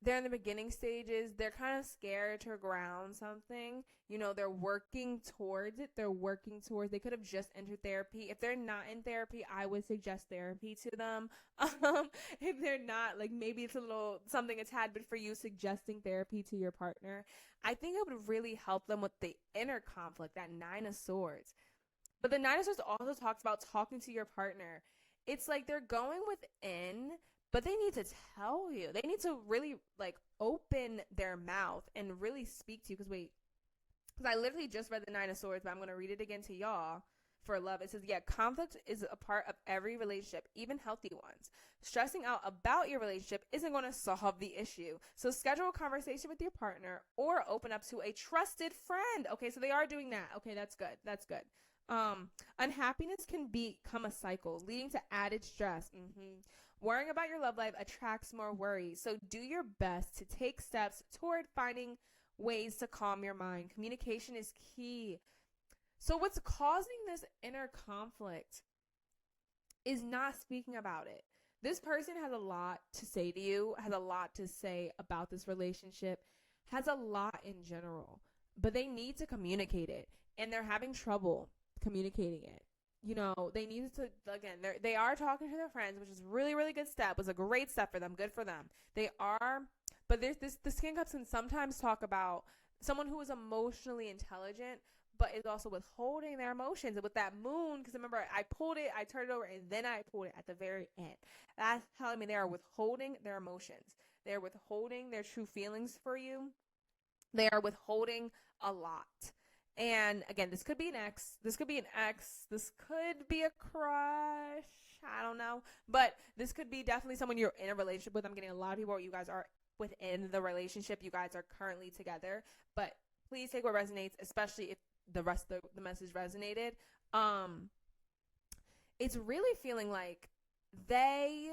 they're in the beginning stages. They're kind of scared to ground something. You know, they're working towards it. They could have just entered therapy. If they're not in therapy, I would suggest therapy to them. If they're not, like, maybe it's a little something a tad bit for you, suggesting therapy to your partner. I think it would really help them with the inner conflict, that Nine of Swords. But the Nine of Swords also talks about talking to your partner. It's like they're going within, but they need to tell you. They need to really like open their mouth and really speak to you. Because I literally just read the Nine of Swords, but I'm gonna read it again to y'all for love. It says, yeah, conflict is a part of every relationship, even healthy ones. Stressing out about your relationship isn't going to solve the issue. So schedule a conversation with your partner or open up to a trusted friend. Okay, so they are doing that. Okay, that's good. That's good. Unhappiness can become a cycle, leading to added stress. Worrying about your love life attracts more worry. So do your best to take steps toward finding ways to calm your mind. Communication is key. So what's causing this inner conflict is not speaking about it. This person has a lot to say to you, has a lot to say about this relationship, has a lot in general, but they need to communicate it, and they're having trouble communicating it. You know, they need to, again, they are talking to their friends, which is really, really good step. It was a great step for them. Good for them. They are, but there's this, the Skin Cups can sometimes talk about someone who is emotionally intelligent, but is also withholding their emotions. And with that moon, because remember, I pulled it, I turned it over, and then I pulled it at the very end. That's telling me they are withholding their emotions. They're withholding their true feelings for you. They are withholding a lot. And again, this could be an ex. This could be an ex. This could be a crush. I don't know. But this could be definitely someone you're in a relationship with. I'm getting a lot of people, you guys are within the relationship. You guys are currently together. But please take what resonates, especially if the rest of the message resonated. It's really feeling like they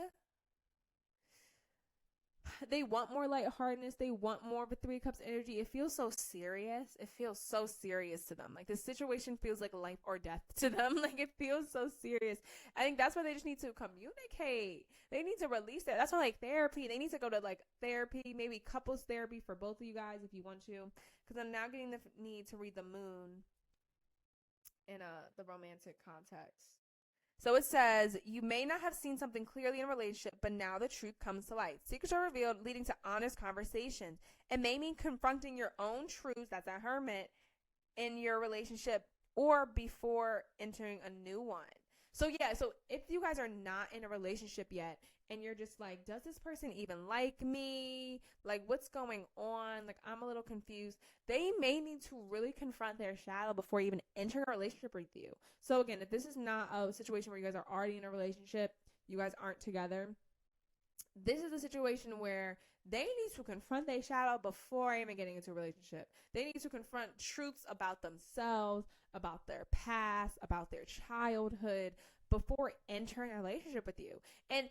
want more lightheartedness. They want more of a Three Cups energy. It feels so serious. It feels so serious to them. Like the situation feels like life or death to them. Like it feels so serious. I think that's why they just need to communicate. They need to release that. That's why like therapy. They need to go to like therapy, maybe couples therapy for both of you guys if you want to. Because I'm now getting the need to read the moon in the romantic context. So it says, you may not have seen something clearly in a relationship, but now the truth comes to light. Secrets are revealed, leading to honest conversations. It may mean confronting your own truths, that's a hermit, in your relationship or before entering a new one. So yeah, so if you guys are not in a relationship yet and you're just like, does this person even like me? Like, what's going on? Like, I'm a little confused. They may need to really confront their shadow before even entering a relationship with you. So again, if this is not a situation where you guys are already in a relationship, you guys aren't together, this is a situation where they need to confront their shadow before even getting into a relationship. They need to confront truths about themselves, about their past, about their childhood before entering a relationship with you. And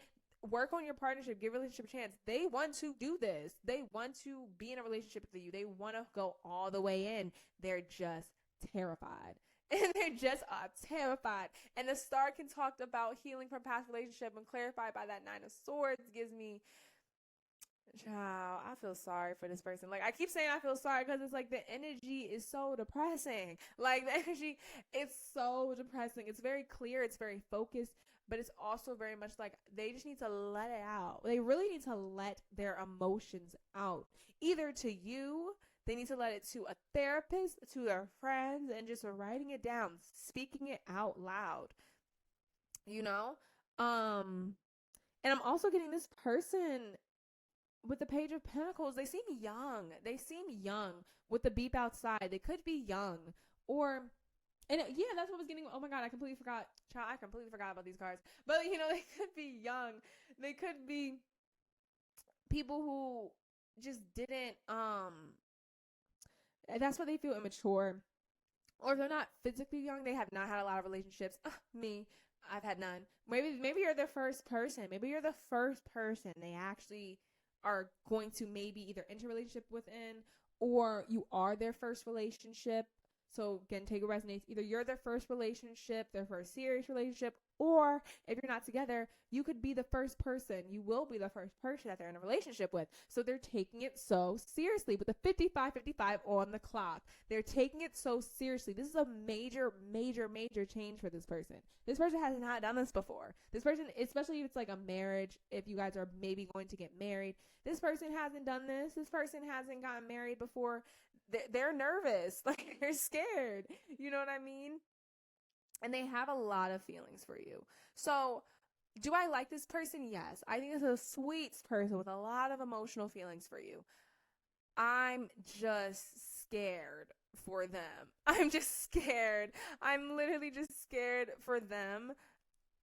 work on your partnership, give relationship a chance. They want to do this. They want to be in a relationship with you. They want to go all the way in. They're just terrified. And they're just terrified. And the star can talk about healing from past relationship and clarified by that 9 of Swords gives me, child, I feel sorry for this person. Like, I keep saying I feel sorry because it's like the energy is so depressing. Like, the energy, it's so depressing. It's very clear. It's very focused. But it's also very much like they just need to let it out. They really need to let their emotions out. Either to you, they need to let it to a therapist, to their friends, and just writing it down, speaking it out loud. You know? And I'm also getting this person with the Page of Pentacles. They seem young. They seem young with the beep outside. They could be young. Or, and yeah, that's what I was getting. Oh my God, I completely forgot. Child, I completely forgot about these cards. But, you know, they could be young. They could be people who just didn't, that's why they feel immature. Or if they're not physically young, they have not had a lot of relationships. Me, I've had none. Maybe you're the first person. Maybe you're the first person they actually are going to maybe either enter a relationship within, or you are their first relationship. So again, take a resonance. Either you're their first relationship, their first serious relationship, or if you're not together, you could be the first person. You will be the first person that they're in a relationship with. So they're taking it so seriously with the 55 on the clock. They're taking it so seriously. This is a major, major, major change for this person. This person has not done this before. This person, especially if it's like a marriage, if you guys are maybe going to get married, this person hasn't done this. This person hasn't gotten married before. They're nervous. Like, they're scared. You know what I mean? And they have a lot of feelings for you. So, do I like this person? Yes. I think it's a sweet person with a lot of emotional feelings for you. I'm just scared for them. I'm just scared. I'm literally just scared for them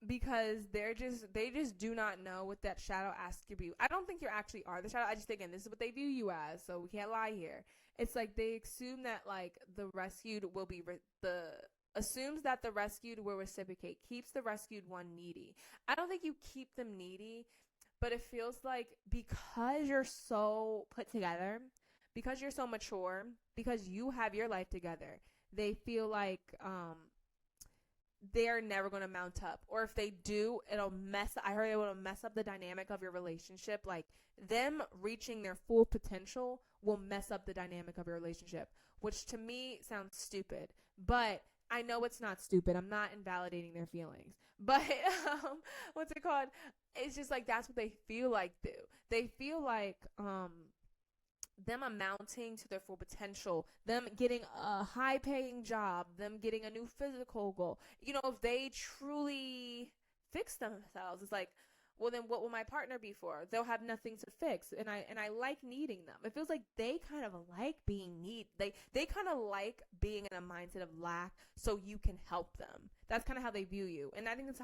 because they just do not know what that shadow attribute. I don't think you actually are the shadow. I just think, again, this is what they view you as, so we can't lie here. It's like they assume that like the rescued will be assumes that the rescued will reciprocate, keeps the rescued one needy. I don't think you keep them needy, but it feels like because you're so put together, because you're so mature, because you have your life together, they feel like they're never going to mount up. Or if they do, it'll mess up the dynamic of your relationship. Like, them reaching their full potential will mess up the dynamic of your relationship, which to me sounds stupid. But I know it's not stupid. I'm not invalidating their feelings. But what's it called? It's just like that's what they feel like, they feel like them amounting to their full potential, them getting a high paying job, them getting a new physical goal. You know, if they truly fix themselves, it's like, well, then what will my partner be for? They'll have nothing to fix. And I like needing them. It feels like they kind of like being they kind of like being in a mindset of lack so you can help them. That's kind of how they view you. And I think that's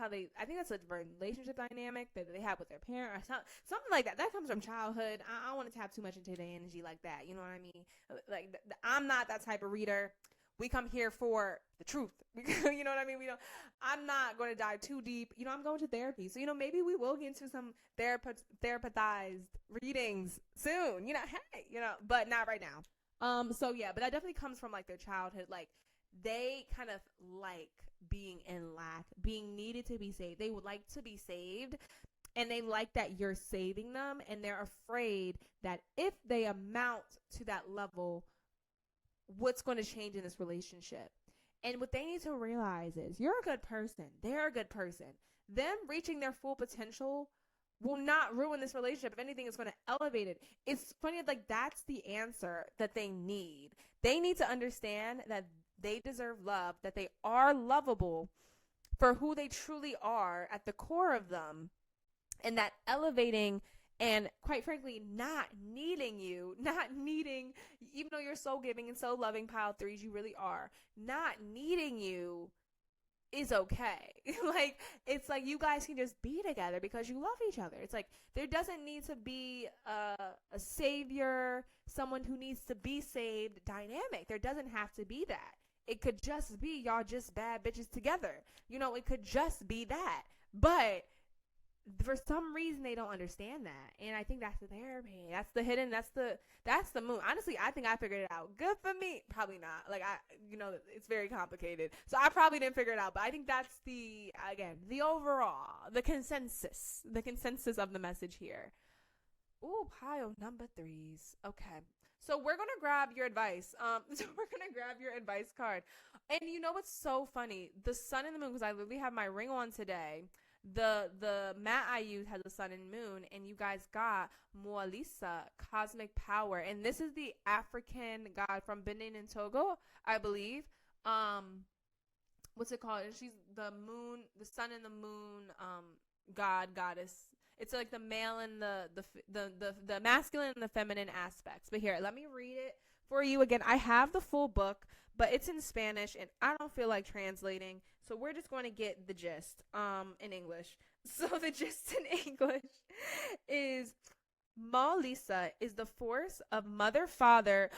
a relationship dynamic that they have with their parent or something like that. That comes from childhood. I don't want to tap too much into their energy like that. You know what I mean? Like, I'm not that type of reader. We come here for the truth. You know what I mean? I'm not going to dive too deep. You know, I'm going to therapy. So, you know, maybe we will get into some therapized readings soon. You know, hey, you know, but not right now. So yeah, but that definitely comes from like their childhood. Like, they kind of like being in lack, being needed to be saved. They would like to be saved. And they like that you're saving them. And they're afraid that if they amount to that level, what's going to change in this relationship. And what they need to realize is you're a good person. They're a good person. Them reaching their full potential will not ruin this relationship. If anything, it's going to elevate it. It's funny, like, that's the answer that they need. They need to understand that they deserve love, that they are lovable for who they truly are at the core of them, and that elevating and, quite frankly, not needing, even though you're so giving and so loving, pile threes, you really are, not needing you is okay. Like, it's like you guys can just be together because you love each other. It's like there doesn't need to be a savior, someone who needs to be saved dynamic. There doesn't have to be that. It could just be y'all just bad bitches together. It could just be that. But for some reason they don't understand that, and I think that's the therapy. That's the hidden. That's the moon. Honestly, I think I figured it out. Good for me. Probably not. Like, it's very complicated, so I probably didn't figure it out. But I think that's the overall, the consensus of the message here. Ooh, pile number threes. Okay, so we're gonna grab your advice. So we're gonna grab your advice card, and you know what's so funny? The sun and the moon, because I literally have my ring on today. The mat I use has a sun and moon, and you guys got Moalisa, cosmic power, and this is the African god from Benin and Togo, I believe. What's it called? She's the moon, the sun and the moon, goddess. It's like the male and the masculine and the feminine aspects. But here, let me read it for you again. I have the full book, but it's in Spanish, and I don't feel like translating. So we're just going to get the gist in English. So the gist in English is Moalisa is the force of mother, father.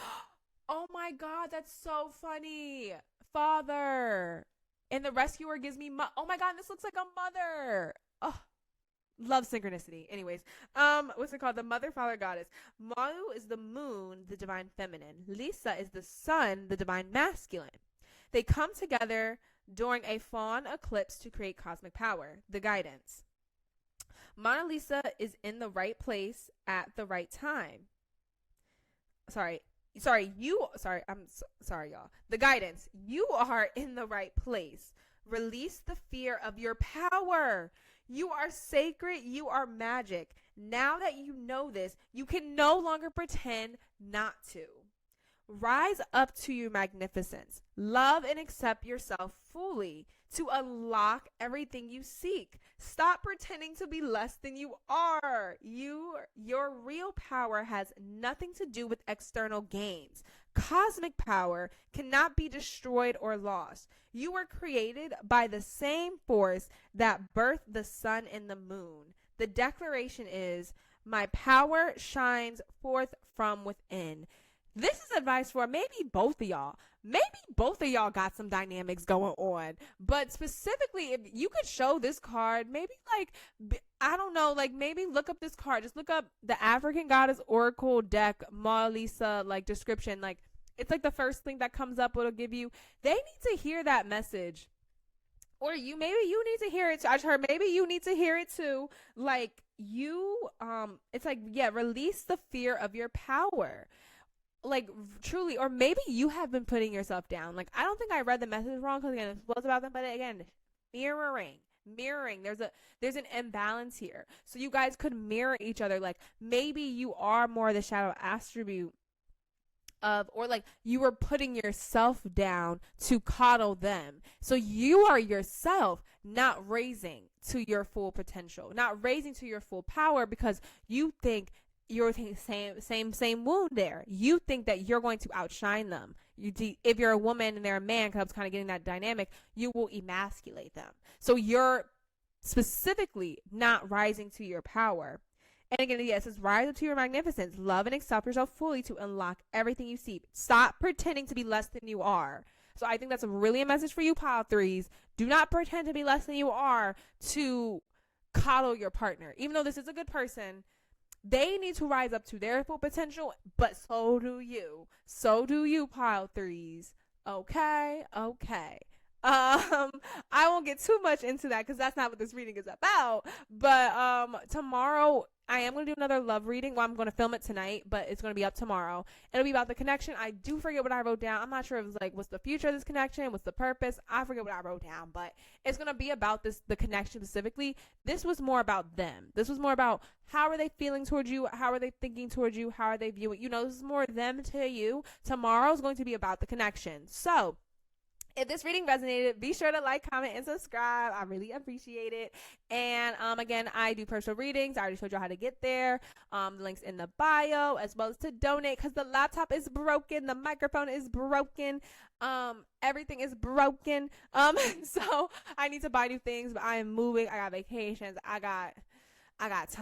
Oh my God, that's so funny. Father. And the rescuer gives me, oh my God, this looks like a mother. Oh, love synchronicity. Anyways, what's it called? The mother, father, goddess. Malu is the moon, the divine feminine. Lisa is the sun, the divine masculine. They come together during a fawn eclipse to create cosmic power, the guidance. Mona Lisa is in the right place at the right time. Sorry, y'all. The guidance. You are in the right place. Release the fear of your power. You are sacred. You are magic. Now that you know this, you can no longer pretend not to. Rise up to your magnificence. Love and accept yourself fully to unlock everything you seek. Stop pretending to be less than you are. Your real power has nothing to do with external gains. Cosmic power cannot be destroyed or lost. You were created by the same force that birthed the sun and the moon. The declaration is, my power shines forth from within. This is advice for maybe both of y'all. Maybe both of y'all got some dynamics going on. But specifically, if you could show this card, maybe I don't know, maybe look up this card. Just look up the African Goddess Oracle deck, Moalisa, description. It's the first thing that comes up. It'll give you, they need to hear that message. Or maybe you need to hear it too. I just heard maybe you need to hear it too. It's release the fear of your power. Truly, or maybe you have been putting yourself down. I don't think I read the message wrong, because again, it was about them, but again, mirroring. There's an imbalance here. So you guys could mirror each other. Maybe you are more the shadow attribute of, or you were putting yourself down to coddle them. So you are yourself not raising to your full potential, not raising to your full power, because you think you're same wound there. You think that you're going to outshine them. If you're a woman and they're a man, because I was kind of getting that dynamic, you will emasculate them. So you're specifically not rising to your power. And again, yes, it's rise up to your magnificence. Love and accept yourself fully to unlock everything you seek. Stop pretending to be less than you are. So I think that's really a message for you, pile threes. Do not pretend to be less than you are to coddle your partner. Even though this is a good person, they need to rise up to their full potential, but so do you. So do you, pile threes. Okay. I won't get too much into that, because that's not what this reading is about. But tomorrow, I am going to do another love reading. Well, I'm going to film it tonight, but it's going to be up tomorrow. It'll be about the connection. I do forget what I wrote down. I'm not sure if it was like, what's the future of this connection? What's the purpose? I forget what I wrote down, but it's going to be about the connection specifically. This was more about them. This was more about how are they feeling towards you? How are they thinking towards you? How are they viewing? This is more them to you. Tomorrow is going to be about the connection. So, if this reading resonated, be sure to like, comment, and subscribe. I really appreciate it. And again, I do personal readings. I already showed you how to get there. The link's in the bio, as well as to donate, because the laptop is broken, the microphone is broken, everything is broken. So I need to buy new things, but I am moving. I got vacations. I got time.